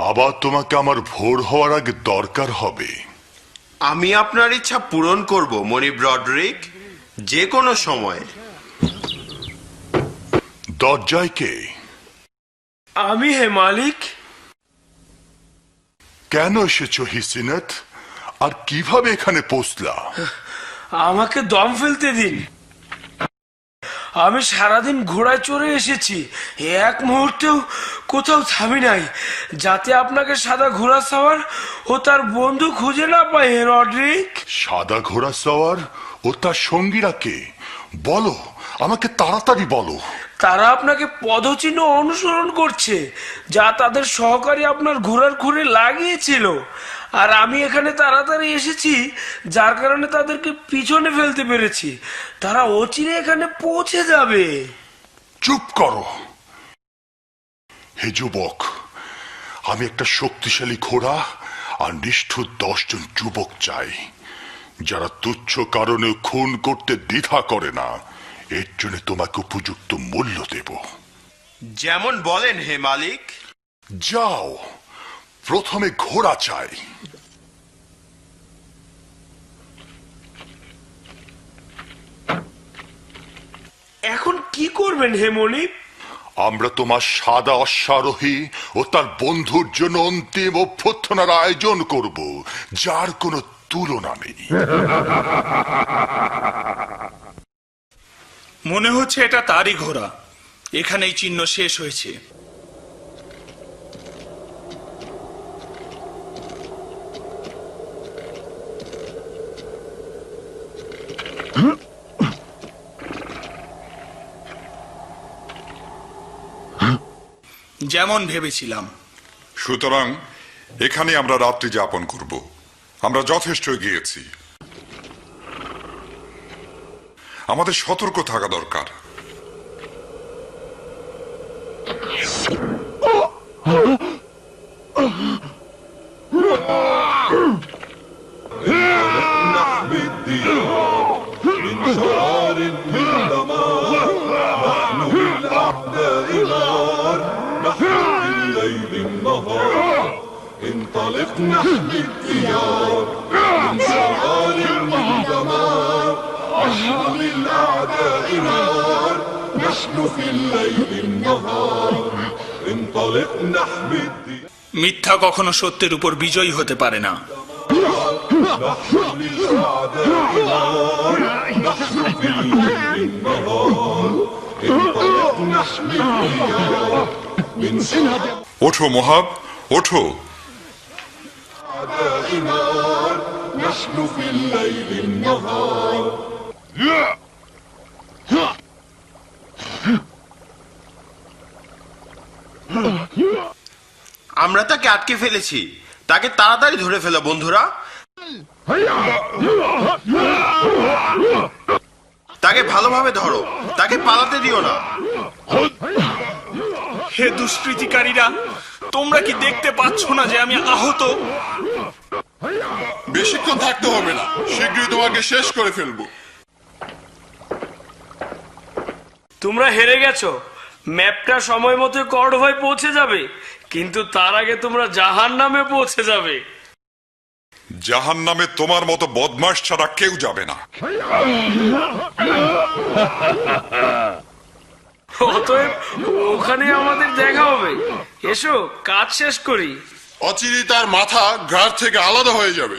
Speaker 1: আবার তোমাকে আমার ভোর হওয়ার আগে দরকার হবে।
Speaker 9: আমি আপনার ইচ্ছা পূরণ করব মনিব রডরিক, যে কোনো সময়।
Speaker 1: দরজায় কে?
Speaker 7: আমি হে মালিক।
Speaker 1: কেন এসেছো হিসিনত, আর কিভাবে এখানে পৌঁছলা?
Speaker 7: আমাকে দম ফেলতে দিন। আমি সারাদিন ঘোড়ায় চড়ে এসেছি, এক মুহূর্তেও কোথাও থামি নাই, যাতে আপনাকে সাদা ঘোড়া সাওয়ার ও তার বন্ধু খুঁজে না পায় হে রডরিক।
Speaker 1: সাদা ঘোড়া সওয়ার ও তার সঙ্গীরা কে? বলো, আমাকে তাড়াতাড়ি বলো।
Speaker 7: তারা আপনাকে পদচিহ্ন অনুসরণ করছে, যা তাদের সহকারী আপনার ঘোড়ার খুঁড়ে লাগিয়েছিল, আর আমি এখানে তাড়াতাড়ি এসেছি, যার কারণে তাদেরকে পিছনে ফেলতে পেরেছি। তারা অচিরে এখানে পৌঁছে যাবে।
Speaker 1: চুপ করো হে যুবক, আমি একটা শক্তিশালী ঘোড়া আর নিষ্ঠুর 10 জন যুবক চাই, যারা তুচ্ছ কারণে খুন করতে দ্বিধা করে না। এর জন্য তোমাকে উপযুক্ত মূল্য দেব।
Speaker 9: যেমন বলেন হে মালিক।
Speaker 1: যাও, প্রথমে ঘোড়া চাই।
Speaker 7: এখন কি করবেন হে মনিব?
Speaker 1: আমরা তোমার সাদা অশ্বারোহী ও তার বন্ধুর জন্য অন্তিম অভ্যর্থনার আয়োজন করব, যার কোনো তুলনা নেই।
Speaker 4: মনে হচ্ছে এটা তারই ঘোড়া। এখানেই চিহ্ন শেষ হয়েছে। যেমন ভেবেছিলাম।
Speaker 2: সুতরাং এখানে আমরা রাত্রি যাপন করব। আমরা যথেষ্ট গিয়েছি। আমাদের সতর্ক থাকা দরকার।
Speaker 6: نحمي الديار من شرار من دمار نحن للأعداء نار نحن بالليل النهار انطلق نحمي الديار من شرار من دمار نحن للأعداء نار نحن في الليل النهار انطلق نحمي الديار
Speaker 4: মিথ্যা কখনো সত্যের উপর বিজয়ী হতে পারে না।
Speaker 6: نحن للأعداء نار نحن في الليل النهار انطلق نحمي الديار من
Speaker 2: ওঠো মোহাব, ওঠো।
Speaker 6: أعداء نار نحن في الليل النهار
Speaker 9: আমরা তাকে আটকে ফেলেছি, তাকে তাড়াতাড়ি ধরে ফেলো বন্ধুরা। তাকে ভালোভাবে ধরো, তাকে পালাতে দিও না।
Speaker 4: হে দুষ্কৃতিকারীরা, তোমরা কি দেখতে পাচ্ছ না যে আমি আহত?
Speaker 1: বেশিক্ষণ থাকতে হবে না, শীঘ্রই তোমাকে শেষ করে ফেলবো।
Speaker 7: তোমরা হেরে গেছো। ম্যাপটা সময় মতো কর্ডোভায় পৌঁছে যাবে, কিন্তু তার আগে তোমরা জাহান্নামে পৌঁছে যাবে।
Speaker 2: জাহান্নামে তোমার মতো বদমাশ ছাড়া কেউ যাবে না।
Speaker 7: অতএব ওখানে আমাদের দেখা হবে। এসো কাজ শেষ করি।
Speaker 1: অচিরেই তার মাথা ঘাড় থেকে আলাদা হয়ে যাবে।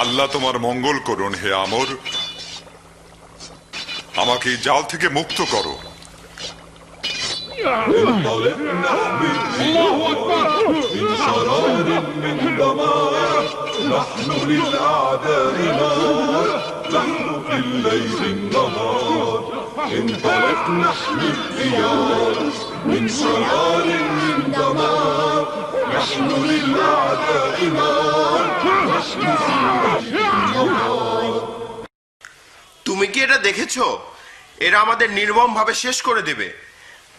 Speaker 2: আল্লাহ তোমার মঙ্গল করুন হে আমর, আমাকে এই জাল থেকে মুক্ত করো।
Speaker 6: انطلق نحمي الديار من شرار من دمار نحن للأعداء نار نحن في الليل النهار انطلق نحمي الديار من شرار من دمار نحن للأعداء نار نحن في الليل النهار
Speaker 9: তুমি কি এটা দেখেছো? এরা আমাদের নির্মম ভাবে শেষ করে দেবে।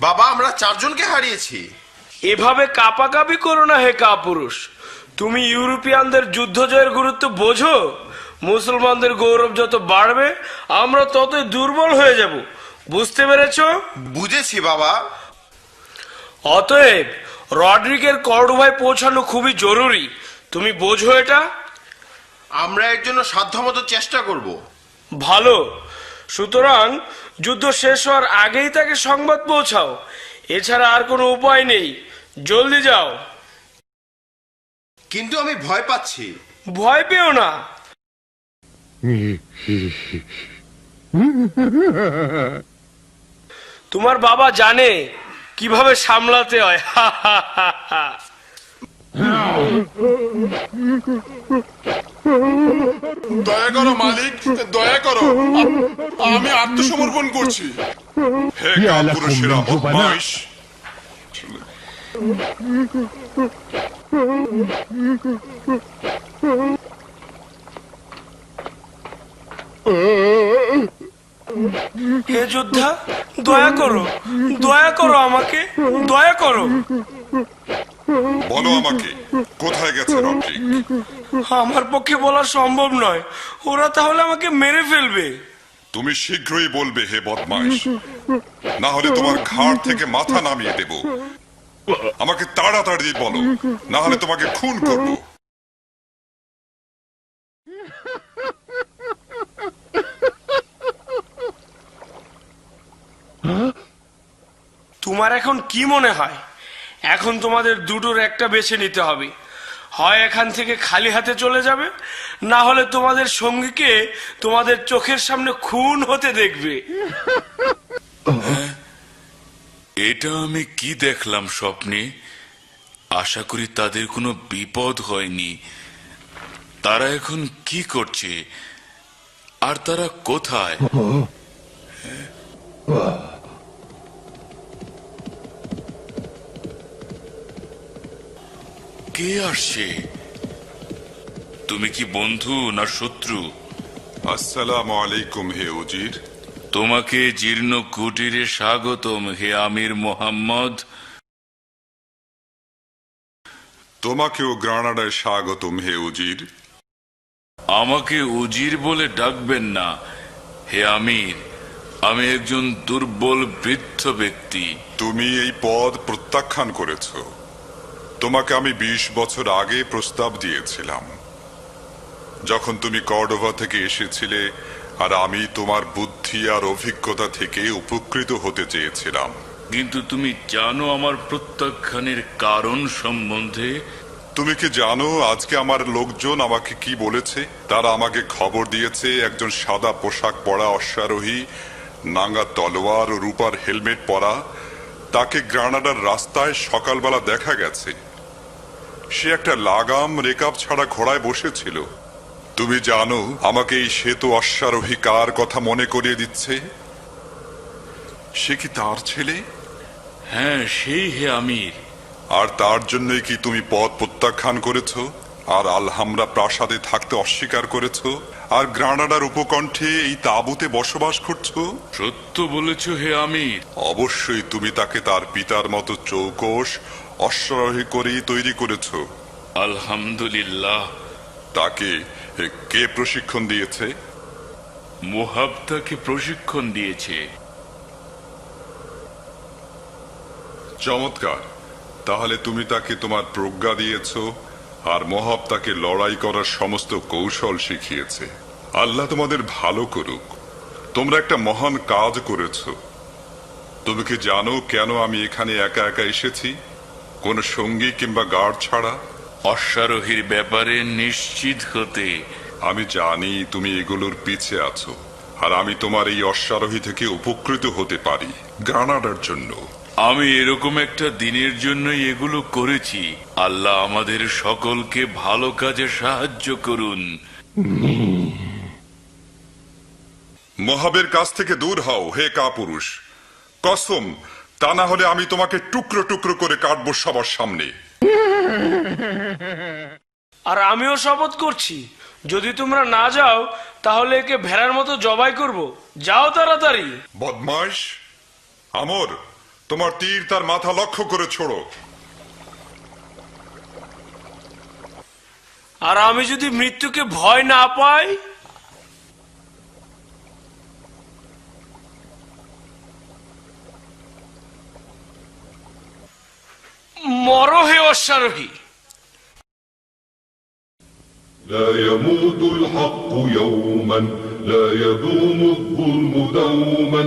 Speaker 9: বাবা, আমরা 4 জনকে হারিয়েছি।
Speaker 7: এভাবে কাপাকাপি করো না হে কাপুরুষ। তুমি ইউরোপিয়ানদের যুদ্ধ জয়ের গুরুত্ব বোঝো? মুসলমানদের গৌরব যত বাড়বে আমরা ততই দুর্বল হয়ে যাব। বুঝতে পেরেছো?
Speaker 9: বুঝেছি বাবা।
Speaker 7: অতএব রড্রিগের কর্ডোভায় পৌঁছানো খুবই জরুরি। তুমি বোঝো এটা?
Speaker 9: আমরা এর জন্য সাধ্যমতো চেষ্টা করব।
Speaker 7: ভালো। সুতরাং যুদ্ধ শেষ হওয়ার আগেই তাকে সংবাদ পৌঁছাও। এছাড়া আর কোনো উপায় নেই। জলদি যাও।
Speaker 9: কিন্তু আমি ভয় পাচ্ছি।
Speaker 7: ভয় পেও না। তোমার বাবা জানে কিভাবে সামলাতে হয়।
Speaker 1: দয়া করো মালিক, দয়া করো, আমি আত্মসমর্পণ করছি।
Speaker 2: হে কাপুরুষেরা বদমাইশ,
Speaker 7: হে যোদ্ধা, দয়া করো, দয়া করো, আমাকে দয়া করো।
Speaker 2: বলো আমাকে কোথায় গেছে রড্রিগ?
Speaker 7: আমার পক্ষে বলা সম্ভব নয়। ওরা তাহলে আমাকে মেরে ফেলবে।
Speaker 2: তুমি শীঘ্রই বলবে হে বদমাইশ, না হলে তোমার ঘাড় থেকে মাথা নামিয়ে দেব। আমাকে তাড়াতাড়ি বলো, না হলে তোমাকে খুন করব।
Speaker 7: তোমার এখন কি মনে হয়? এখন তোমাদের দুটোর একটা বেছে নিতে হবে। হয় এখান থেকে খালি হাতে চলে যাবে, না হলে তোমাদের সঙ্গীকে তোমাদের চোখের সামনে খুন হতে দেখবে।
Speaker 3: এটা আমি কি দেখলাম স্বপ্নে? আশা করি তাদের কোনো বিপদ হয়নি। তারা এখন কি করছে আর তারা কোথায়? কে আসছে? তুমি কি বন্ধু না শত্রু?
Speaker 2: আসসালামু আলাইকুম হে উজির।
Speaker 3: তোমাকে জীর্ণ কুটিরে স্বাগতম হে আমির মোহাম্মদ।
Speaker 2: তোমাকেও গ্রানাডায় স্বাগতম হে উজির।
Speaker 3: আমাকে উজির বলে ডাকবেন না হে আমির। আমি একজন দুর্বল বৃদ্ধ ব্যক্তি।
Speaker 2: তুমি এই পদ প্রত্যাখ্যান করেছ। তোমাকে আমি 20 বছর আগে প্রস্তাব দিয়েছিলাম, যখন তুমি কর্ডোভা থেকে এসেছিলে, আর আমি তোমার বুদ্ধি আর অভিজ্ঞতা থেকে উপকৃত হতে চেয়েছিলাম।
Speaker 3: কিন্তু তুমি জানো আমার প্রত্যাখ্যানের কারণ সম্বন্ধে?
Speaker 2: তুমি কি জানো আজকে আমার লোকজন আমাকে কি বলেছে? তারা আমাকে খবর দিয়েছে একজন সাদা পোশাক পরা অশ্বারোহী, নাঙ্গা তলোয়ার ও রূপার হেলমেট পরা, তাকে গ্রানাডার রাস্তায় সকালবেলা দেখা গেছে। সে একটা লাগাম রেকাব ছাড়া ঘোড়ায় বসেছিল। তুমি জানো আমাকে এই শ্বেত অশ্বারোহী কার কথা মনে করিয়ে দিচ্ছে? সে কি তার ছেলে?
Speaker 3: হ্যাঁ, সেই হে আমির।
Speaker 2: আর তার জন্যই কি তুমি পদ প্রত্যাখ্যান করেছ, আর আলহামরা প্রাসাদে থাকতে অস্বীকার করেছ, আর গ্রানাডার উপকণ্ঠে এই তাঁবুতে বসবাস করছো?
Speaker 3: সত্য বলেছ হে আমির।
Speaker 2: অবশ্যই তুমি তাকে তার পিতার মতো চৌকস অশ্বারোহী করেই তৈরি করেছ।
Speaker 3: আলহামদুলিল্লাহ।
Speaker 2: তাকে কে প্রশিক্ষণ দিয়েছে?
Speaker 3: মুহাব তাকে প্রশিক্ষণ দিয়েছে।
Speaker 2: চমৎকার। তাহলে তুমি তাকে তোমার প্রজ্ঞা দিয়েছ, আর মহাব তাকে লড়াই করার সমস্ত কৌশল শিখিয়েছে। আল্লাহ তোমাদের ভালো করুক। তোমরা একটা মহান কাজ করেছ। তুমি কি জানো কেন আমি এখানে একা একা এসেছি, কোনো সঙ্গী কিংবা গার্ড ছাড়া?
Speaker 3: অশ্বারোহীর ব্যাপারে নিশ্চিত হতে।
Speaker 2: আমি জানি তুমি এগুলোর পিছে আছো, আর আমি তোমার এই অশ্বারোহী থেকে উপকৃত হতে পারি গ্রানাডার জন্য।
Speaker 3: আমি এরকম একটা দিনের জন্যই এগুলো করেছি। আল্লাহ আমাদের সকলকে ভালো কাজে সাহায্য করুন।
Speaker 2: মহাবের কাছ থেকে দূর হও হে কাপুরুষ। কসম, তা না হলে আমি তোমাকে টুকরো টুকরো করে কাটবো সবার সামনে।
Speaker 7: আর আমিও শপথ করছি, যদি তোমরা না যাও তাহলে একে ভেড়ার মতো জবাই করব। যাও তাড়াতাড়ি।
Speaker 2: বদমাইশ, আমর, তোমার তীর তার মাথা লক্ষ্য করে ছোড়ো।
Speaker 7: আর আমি যদি মৃত্যুকে ভয় না পাই? মরো হে অশ্বারোহী।
Speaker 6: لا يموت الحق يوما لا يدوم الظلم دوما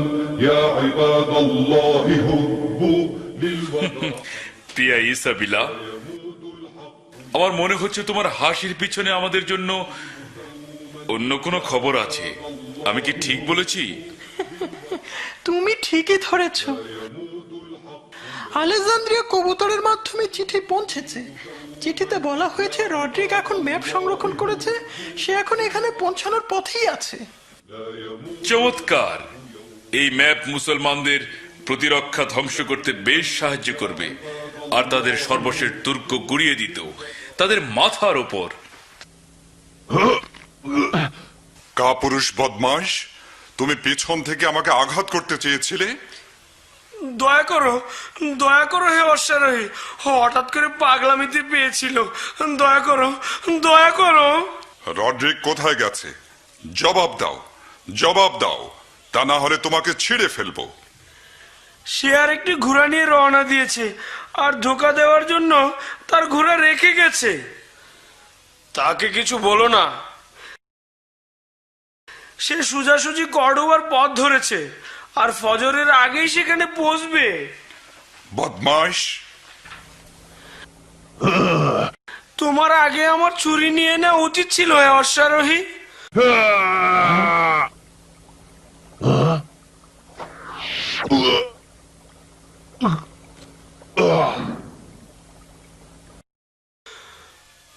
Speaker 6: يا عباد الله هبوا للوطن
Speaker 3: প্রিয়া ইসাবিলা, আমার মনে হচ্ছে তোমার হাসির পিছনে আমাদের জন্য অন্য কোনো খবর আছে। আমি কি ঠিক বলেছি?
Speaker 8: তুমি ঠিকই ধরেছ। আলেকজান্দ্রিয়া কবুতরের মাধ্যমে চিঠি পৌঁছেছে। চিঠিতে বলা হয়েছে রড্রিক এখন ম্যাপ সংরক্ষণ করেছে, সে এখন এখানে পৌঁছানোর পথেই আছে।
Speaker 3: চমৎকার। এই ম্যাপ মুসলমানদের প্রতিরক্ষা ধ্বংস করতে বেশ সাহায্য করবে, আর তাদের সর্বশেষ দুর্গ গুড়িয়ে দিত তাদের মাথার ওপর।
Speaker 2: কাপুরুষ বদমাইশ, তুমি পিছন থেকে আমাকে আঘাত করতে চেয়েছিলে।
Speaker 7: দয়া করো হে অশ্বারোহী, হঠাৎ করে পাগলামিতে পেয়েছিল। দয়া করো, দয়া করো।
Speaker 2: রড্রিক কোথায় গেছে? জবাব দাও, জবাব দাও, তা না হলে তোমাকে ছিঁড়ে ফেলবো।
Speaker 7: সে আর একটি ঘোড়া নিয়ে রওনা দিয়েছে, আর ধোকা দেওয়ার জন্য তার ঘোড়া রেখে গেছে। তাকে কিছু বলো না। সে সোজাসুজি কর্ডোবার পথ ধরেছে, আর ফজরের আগেই সেখানে পৌঁছবে।
Speaker 2: বদমাইশ,
Speaker 7: তোমার আগে আমার ছুরি নিয়ে নেওয়া উচিত ছিল হে অশ্বারোহী।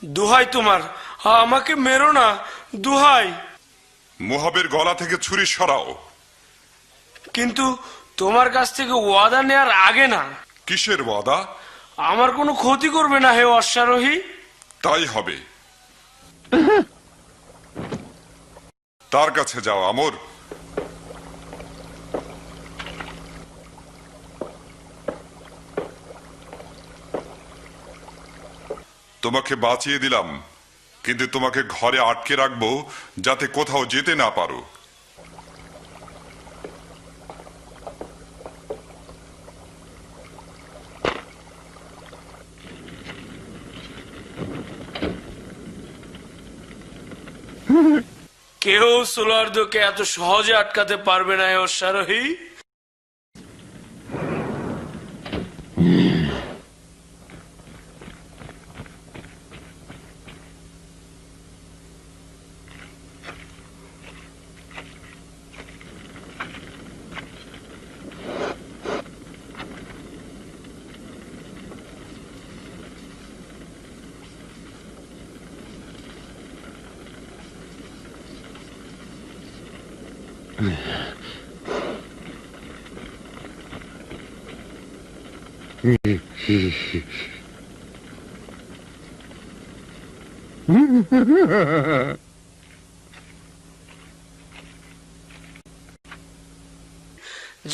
Speaker 7: দোহাই তোমার, আমাকে মেরো না, দোহাই।
Speaker 2: মুহাবের গলা থেকে ছুরি সরাও।
Speaker 7: কিন্তু তোমার কাছ থেকে ওয়াদা নেওয়ার আগে না।
Speaker 2: কিসের ওয়াদা?
Speaker 7: আমার কোনো ক্ষতি করবে না হে অশ্বারোহী।
Speaker 2: তাই হবে। তার কাছে যাও আমর। তোমাকে বাঁচিয়ে দিলাম, কিন্তু তোমাকে ঘরে আটকে রাখবো যাতে কোথাও যেতে না পারো।
Speaker 7: কেউ সোলার্দোকে এত সহজে আটকাতে পারবে না হে অশ্বারোহী।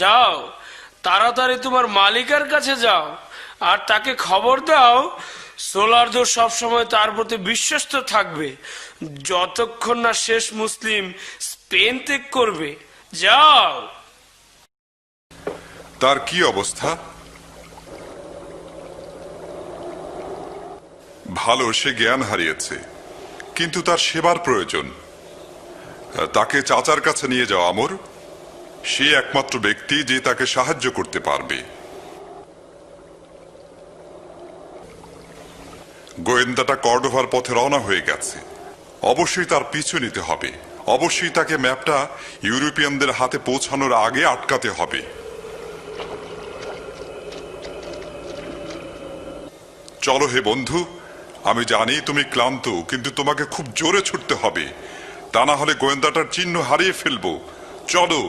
Speaker 7: যাও, তাড়াতাড়ি তোমার মালিকের কাছে যাও আর তাকে খবর দাও সোলার্দো সবসময় তার প্রতি বিশ্বস্ত থাকবে যতক্ষণ না শেষ মুসলিম স্পেন ত্যাগ করবে। যাও।
Speaker 2: তার কি অবস্থা? ভালো, সে জ্ঞান হারিয়েছে, কিন্তু তার সেবার প্রয়োজন। তাকে চাচার কাছে নিয়ে যাও আমর। সে একমাত্র ব্যক্তি যে তাকে সাহায্য করতে পারবে। গোয়েন্দাটা কর্ডোভার পথে রওনা হয়ে গেছে। অবশ্যই তার পিছু নিতে হবে। অবশ্যই তাকে ম্যাপটা ইউরোপিয়ানদের হাতে পৌঁছানোর আগে আটকাতে হবে। চলো হে বন্ধু, আমি জানি তুমি ক্লান্ত, কিন্তু তোমাকে খুব জোরে ছুটতে হবে, তা না হলে গোয়েন্দাটার চিহ্ন হারিয়ে ফেলবো। চলো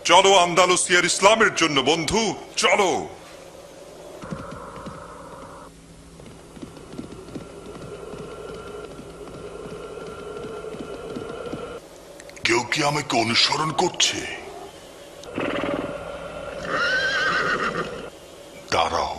Speaker 2: চলো আন্দালুসিয়ার ইসলামের জন্য বন্ধু, চলো।
Speaker 1: কেউ কি আমাকে অনুসরণ করছে? দাঁড়াও।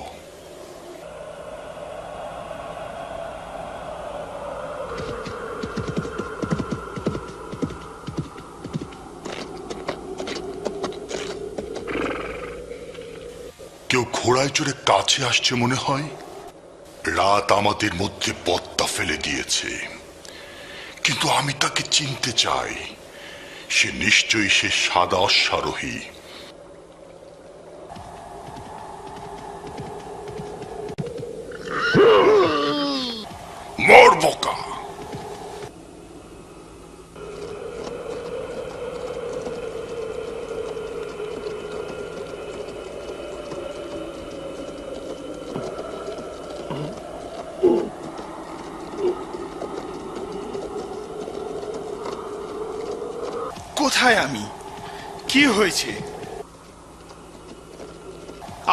Speaker 1: কেউ ঘোড়ায় চড়ে কাছে আসছে মনে হয়। রাত আমাদের মধ্যে পদ্মা ফেলে দিয়েছে, কিন্তু আমি তাকে চিনতে চাই। সে নিশ্চয়ই সে সাদা অশ্বারোহী। মর বোকা!
Speaker 4: কোথায় আমি? কি হয়েছে?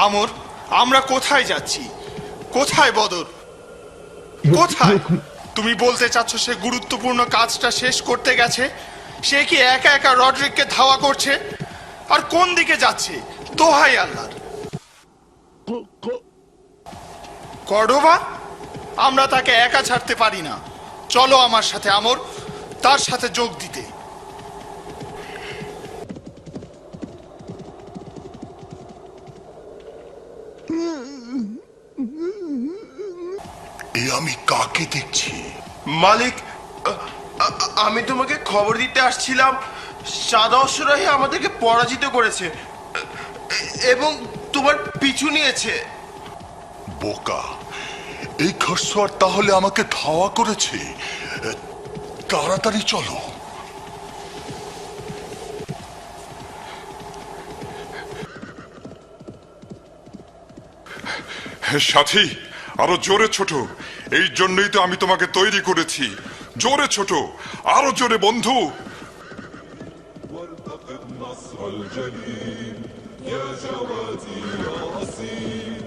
Speaker 4: আমর, আমরা কোথায় যাচ্ছি? কোথায় বদর? কোথায়? তুমি বলতে চাচ্ছ সে গুরুত্বপূর্ণ কাজটা শেষ করতে গেছে? সে কি একা একা রডরিককে ধাওয়া করছে? আর কোন দিকে যাচ্ছে? দোহাই আল্লাহর! কর্ডোভা? আমরা তাকে একা ছাড়তে পারি না। চলো আমার সাথে আমর, তার সাথে যোগ দিতে।
Speaker 1: এ আমি কাকে দেখছি?
Speaker 9: মালিক, আমি তোমাকে খবর দিতে আসছিলাম। সাদা অশ্বরাহী আমাদেরকে পরাজিত করেছে এবং তোমার পিছু নিয়েছে।
Speaker 1: বোকা! এই খরসোয়ার তাহলে আমাকে ধাওয়া করেছে। তাড়াতাড়ি চলো।
Speaker 2: সাথী, আরো জোরে ছোট। এই জন্যই তো আমি তোমাকে তৈরি করেছি। জোরে ছোট, আরো জোরে বন্ধু।
Speaker 6: وارتقب نصر الجليل يا جوادي يا أصيل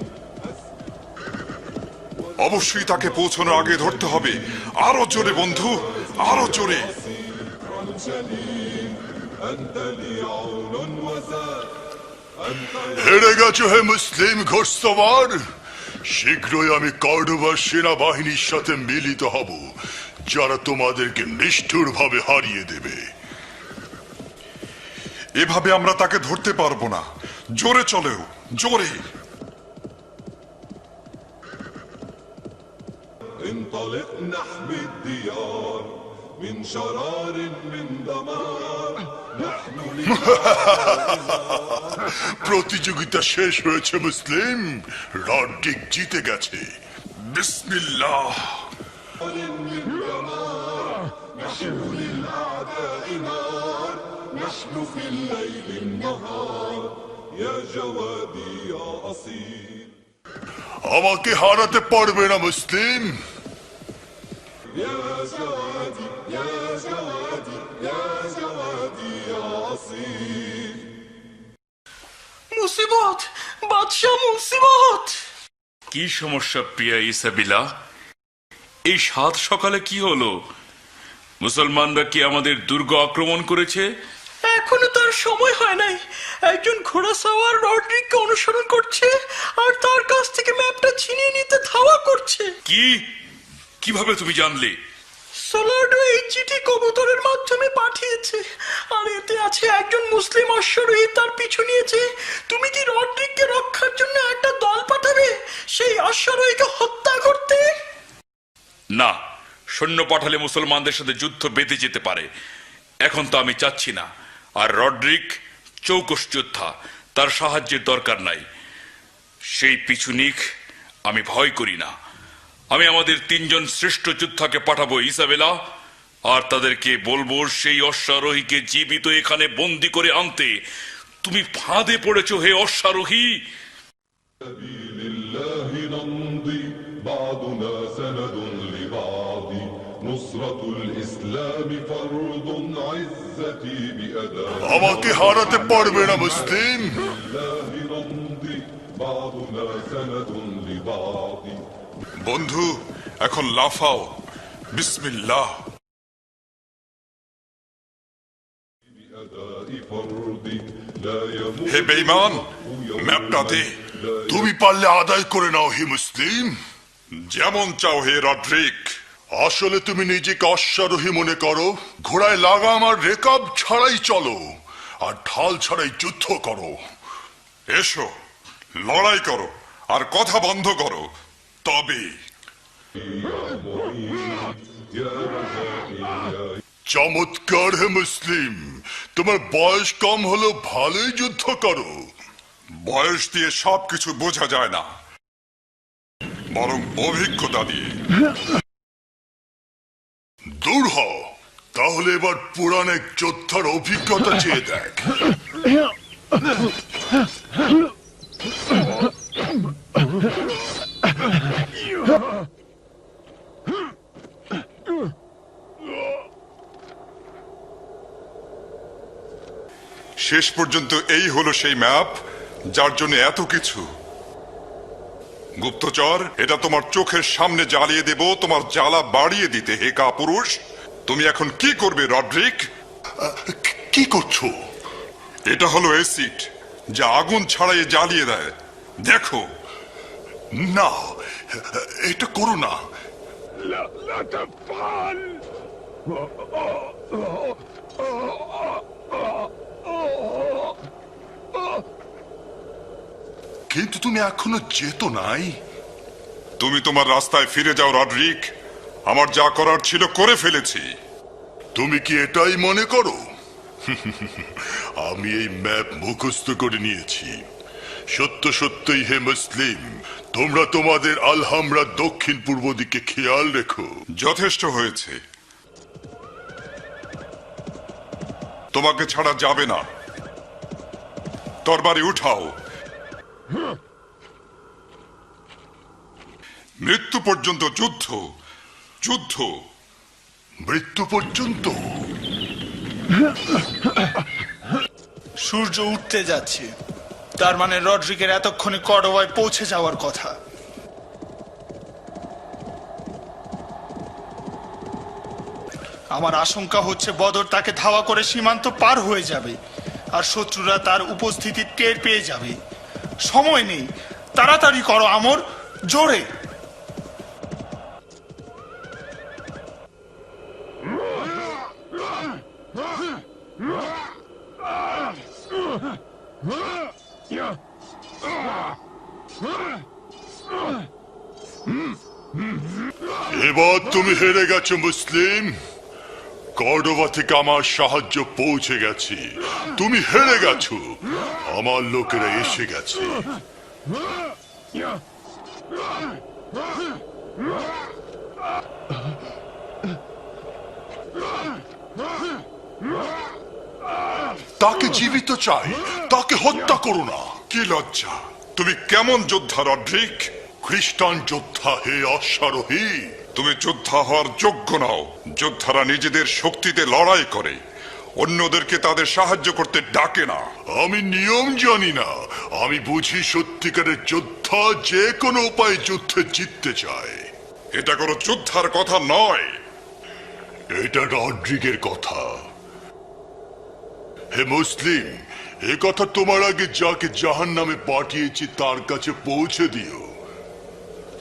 Speaker 2: অবশ্যই তাকে পৌঁছানোর আগে ধরতে হবে। আরো জোরে বন্ধু, আরো জোরে।
Speaker 6: الجليل أنت لي عون وزاد
Speaker 1: হেরে গেছো হে মুসলিম ঘোড়সওয়ার। শীঘ্রই আমি কর্ডোবার সেনাবাহিনীর সাথে মিলিত হব, যারা তোমাদেরকে নিষ্ঠুরভাবে হারিয়ে দেবে।
Speaker 2: এভাবে আমরা তাকে ধরতে পারবো না। জোরে চলেও, জোরে।
Speaker 6: انطلق نحمي الديار من شرار من دمار نحن
Speaker 1: প্রতিযোগিতা শেষ হয়েছে মুসলিম। রড্রিক জিতে গেছে।
Speaker 2: বিসমিল্লাহ।
Speaker 6: من دمار نحن للأعداء نار نحن في الليل النهار يا جوادي يا أصيل
Speaker 1: আমাকে হারাতে পারবে না মুসলিম।
Speaker 6: يا جوادي يا جوادي يا جوادي يا أصيل
Speaker 10: মুসিবত, বাদশাহ মুসিবত।
Speaker 3: কি সমস্যা প্রিয়া ইসাবিলা? এই সাত সকালে কি হলো? মুসলমানরা কি আমাদের দুর্গ আক্রমণ করেছে?
Speaker 10: এখনো তার সময় হয় নাই। একজন ঘোড়া সাওয়ার রড্রিককে অনুসরণ করছে আর তার কাছ থেকে ম্যাপটা ছিনিয়ে নিতে ধাওয়া করছে।
Speaker 3: কি? কিভাবে তুমি জানলে?
Speaker 10: সোলার্ডো এই চিঠি কবুতরের মাধ্যমে পাঠিয়েছে, আর এতে আছে একজন মুসলিম অশ্বারোহী তার পিছু নিয়েছে। তুমি কি রড্রিককে রক্ষার জন্য একটা দল পাঠাবে সেই অশ্বারোহীকে হত্যা করতে?
Speaker 3: না, সৈন্য পাঠালে মুসলমানদের সাথে যুদ্ধ বেঁধে যেতে পারে। এখন তো আমি চাচ্ছি না। আর রড্রিক চৌকস যোদ্ধা, তার সাহায্যের দরকার নাই। সেই পিছুনিক আমি ভয় করি না। আমি আমাদের 3 জন শ্রেষ্ঠ যোদ্ধাকে পাঠাবো ইসাবেলা, আর তাদেরকে বলবো সেই অশ্বারোহীকে জীবিত এখানে বন্দি করে আনতে। তুমি ফাঁদে পড়েছো হে অশ্বারোহী।
Speaker 6: سبيل الله نمضي بعضنا سند لبعض نصرة الإسلام فرض عزتي بأداء
Speaker 1: আমাকে হারাতে পারবে না মুসলিম।
Speaker 6: الله نمضي بعضنا سند لبعض
Speaker 2: বন্ধু, এখন লাফাও। বিসমিল্লাহ।
Speaker 6: بأداء فرض لا يموت
Speaker 2: হে বেঈমান, ম্যাপটা দে।
Speaker 1: তুমি পারলে আদায় করে নাও হে মুসলিম।
Speaker 2: যেমন চাও হে রড্রিক।
Speaker 1: আসলে তুমি নিজেকে অশ্বারোহী মনে করো? ঘোড়ায় লাগাম আর রেকাব ছাড়াই চলো, আর ঢাল ছাড়াই যুদ্ধ করো।
Speaker 2: এসো, লড়াই করো আর কথা বন্ধ করো। তবে
Speaker 1: চমৎকার হে মুসলিম, তোমার বয়স কম হলো, ভালোই যুদ্ধ করো।
Speaker 2: বয়স দিয়ে সবকিছু বোঝা যায় না, বরং অভিজ্ঞতা দিয়ে।
Speaker 1: দূর হও, তাহলে এবার পুরান এক যোদ্ধার অভিজ্ঞতা চেয়ে দেখ।
Speaker 2: শেষ পর্যন্ত এই হলো সেই ম্যাপ যার জন্য এত কিছু। গুপ্তচর, এটা তোমার চোখের সামনে জ্বালিয়ে দেব তোমার জ্বালা বাড়িয়ে দিতে। হে কাপুরুষ, তুমি এখন কি করবে রড্রিক?
Speaker 1: কি করছো?
Speaker 2: এটা হলো অ্যাসিড যা আগুন ছাড়াই জ্বালিয়ে দেয়। দেখো।
Speaker 1: না, এটা করো না। কিন্তু তুমি এখনো যেতো নাই।
Speaker 2: তুমি তোমার রাস্তায় ফিরে যাও রড্রিক। আমার যা করার ছিল করে ফেলেছি।
Speaker 1: তুমি কি এটাই মনে করো? আমি এই ম্যাপ মুখস্থ করে নিয়েছি। সত্য সত্যই হে মুসলিম, তোমরা তোমাদের আলহামরা দক্ষিণ পূর্ব দিকে খেয়াল রেখো।
Speaker 2: যথেষ্ট হয়েছে, তোমাকে ছাড়া যাবে না। তরবারি উঠাও। মৃত্যু পর্যন্ত যুদ্ধ, যুদ্ধ।
Speaker 1: মৃত্যু পর্যন্ত?
Speaker 4: সূর্য উঠতে যাচ্ছে, তার মানে রড্রিগের এতক্ষণে কর্ডোবায় পৌঁছে যাওয়ার কথা। আমার আশঙ্কা হচ্ছে বদর তাকে ধাওয়া করে সীমান্ত পার হয়ে যাবে, আর শত্রুরা তার উপস্থিতি টের পেয়ে যাবে। সময় নেই, তাড়াতাড়ি করো আমর, জোরে।
Speaker 1: এবার তুমি হেরে গেছো মুসলিম। কর্ডোবা থেকে আমার সাহায্য পৌঁছে গেছে, তুমি হেরে গেছো। আমার লোকেরা এসে গেছে। তাকে জীবিত চাই, তাকে হত্যা করো না।
Speaker 2: কি লজ্জা! তুমি কেমন যোদ্ধা রড্রিক?
Speaker 1: খ্রিস্টান যোদ্ধা হে অশ্বারোহী।
Speaker 2: তুমি যোদ্ধা হওয়ার যোগ্য নও। যোদ্ধারা নিজেদের শক্তিতে লড়াই করে, অন্যদেরকে তাদের সাহায্য করতে ডাকে না।
Speaker 1: আমি নিয়ম জানি না, আমি বুঝি সত্যিকারের যোদ্ধা যে কোনো উপায়ে যুদ্ধে জিততে চায়।
Speaker 2: এটা কোনো যোদ্ধার কথা নয়।
Speaker 1: এটা রড্রিগের কথা। হে মুসলিম, এ কথা তোমার আগে যাকে জাহান্নামে পাঠিয়েছি তার কাছে পৌঁছে দিও,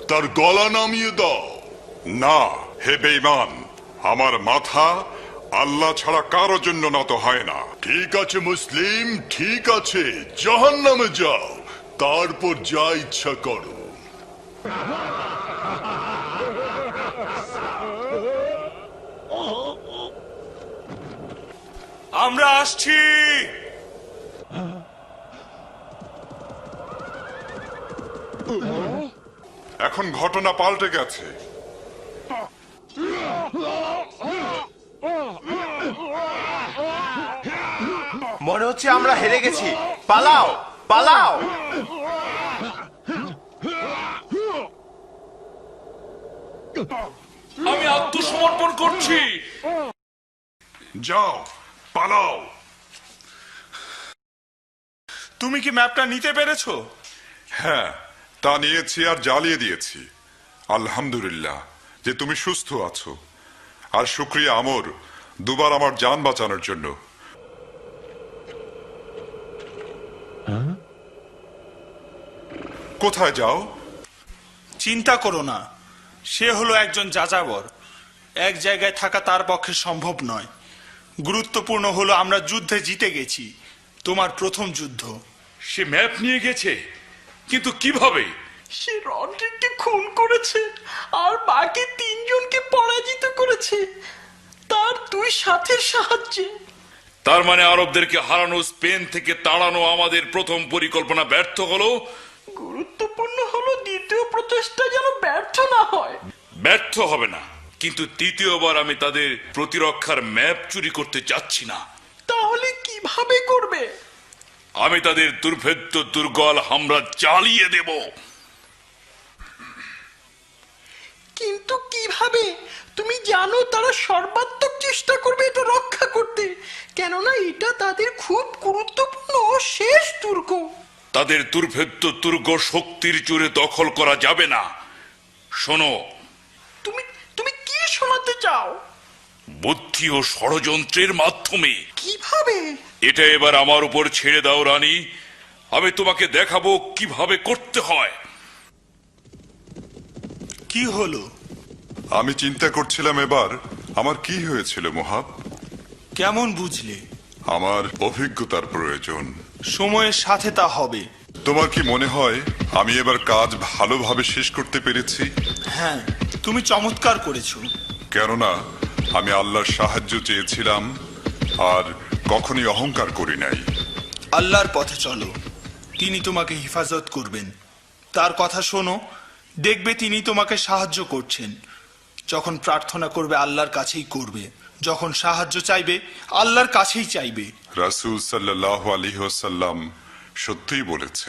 Speaker 1: তার গলা নামিয়ে দাও।
Speaker 2: না হে বেঈমান, আমার মাথা আল্লাহ ছাড়া কারো জন্য নত হয় না।
Speaker 1: ঠিক আছে মুসলিম, ঠিক আছে, জাহান্নামে যাও, তারপর যা ইচ্ছা করো।
Speaker 4: আমরা আসছি।
Speaker 2: এখন ঘটনা পাল্টে গেছে।
Speaker 9: মনে হচ্ছে আমরা হেরে গেছি। পালাও, পালাও।
Speaker 3: আমি আত্মসমর্পণ করছি।
Speaker 2: যাও, পালাও।
Speaker 4: তুমি কি ম্যাপটা নিতে পেরেছো?
Speaker 2: হ্যাঁ, তা নিয়েছি আর জ্বালিয়ে দিয়েছি। আলহামদুলিল্লাহ যে তুমি সুস্থ আছো, আর শুকরিয়া আমর দুবার আমার জান বাঁচানোর জন্য। কোথায় যাও?
Speaker 4: চিন্তা করো না, সে হলো একজন যাযাবর। এক জায়গায় থাকা তার পক্ষে সম্ভব নয়। গুরুত্বপূর্ণ হলো আমরা যুদ্ধে জিতে গেছি, তোমার প্রথম যুদ্ধ।
Speaker 3: সে ম্যাপ নিয়ে গেছে, কিন্তু কিভাবে?
Speaker 10: সে রড্রিককে খুন করেছে আর বাকি তিনজনকে পরাজিত করেছে তার দুই সাথের সাহায্যে।
Speaker 3: তার মানে আরবদেরকে হারানো, স্পেন থেকে তাড়ানো আমাদের প্রথম পরিকল্পনা ব্যর্থ হলো।
Speaker 10: গুরুত্বপূর্ণ হলো দ্বিতীয় প্রচেষ্টা যেন ব্যর্থ না হয়।
Speaker 3: ব্যর্থ হবে না, কিন্তু তৃতীয়বার আমি তাদের প্রতিরক্ষার ম্যাপ চুরি করতে চাচ্ছি না।
Speaker 10: তাহলে কিভাবে করবে?
Speaker 3: আমি তাদের দুর্ভেদ্য দুর্গল হামলা চালিয়ে দেব।
Speaker 10: কিন্তু কিভাবে? তুমি জানো তারা সর্বাত্মক চেষ্টা করবে এটা রক্ষা করতে, কেননা এটা তাদের খুব গুরুত্বপূর্ণ শেষ দুর্গ।
Speaker 3: তাদের দুর্ভেদ্য দুর্গ শক্তির জোরে দখল করা যাবে না। শোনো,
Speaker 10: তুমি তুমি কি শোনাতে চাও?
Speaker 3: বুদ্ধি ও ষড়যন্ত্রের মাধ্যমে।
Speaker 10: কিভাবে?
Speaker 3: এটা এবার আমার উপর ছেড়ে দাও রানী, আমি তোমাকে দেখাবো কিভাবে করতে হয়।
Speaker 4: কি হলো?
Speaker 2: আমি চিন্তা করছিলাম এবার আমার কি হয়েছিল মোহাব।
Speaker 4: কেমন বুঝলে?
Speaker 2: আমার অভিজ্ঞতার প্রয়োজন।
Speaker 4: সময়ের সাথে তা হবে।
Speaker 2: তোমার কি মনে হয় আমি এবার কাজ ভালোভাবে শেষ করতে পেরেছি?
Speaker 4: হ্যাঁ, তুমি চমৎকার করেছো।
Speaker 2: কেননা আমি আল্লাহর সাহায্য চেয়েছিলাম আর কখনোই অহংকার করি নাই।
Speaker 4: আল্লাহর পথে চলো, তিনি তোমাকে হেফাজত করবেন। তার কথা শোনো, দেখবে তিনি তোমাকে সাহায্য করছেন। যখন প্রার্থনা করবে আল্লাহর কাছেই করবে, যখন সাহায্য চাইবে আল্লাহর কাছেই চাইবে।
Speaker 2: রাসূল সাল্লাল্লাহু আলাইহি ওয়াসাল্লাম সত্যিই বলেছে।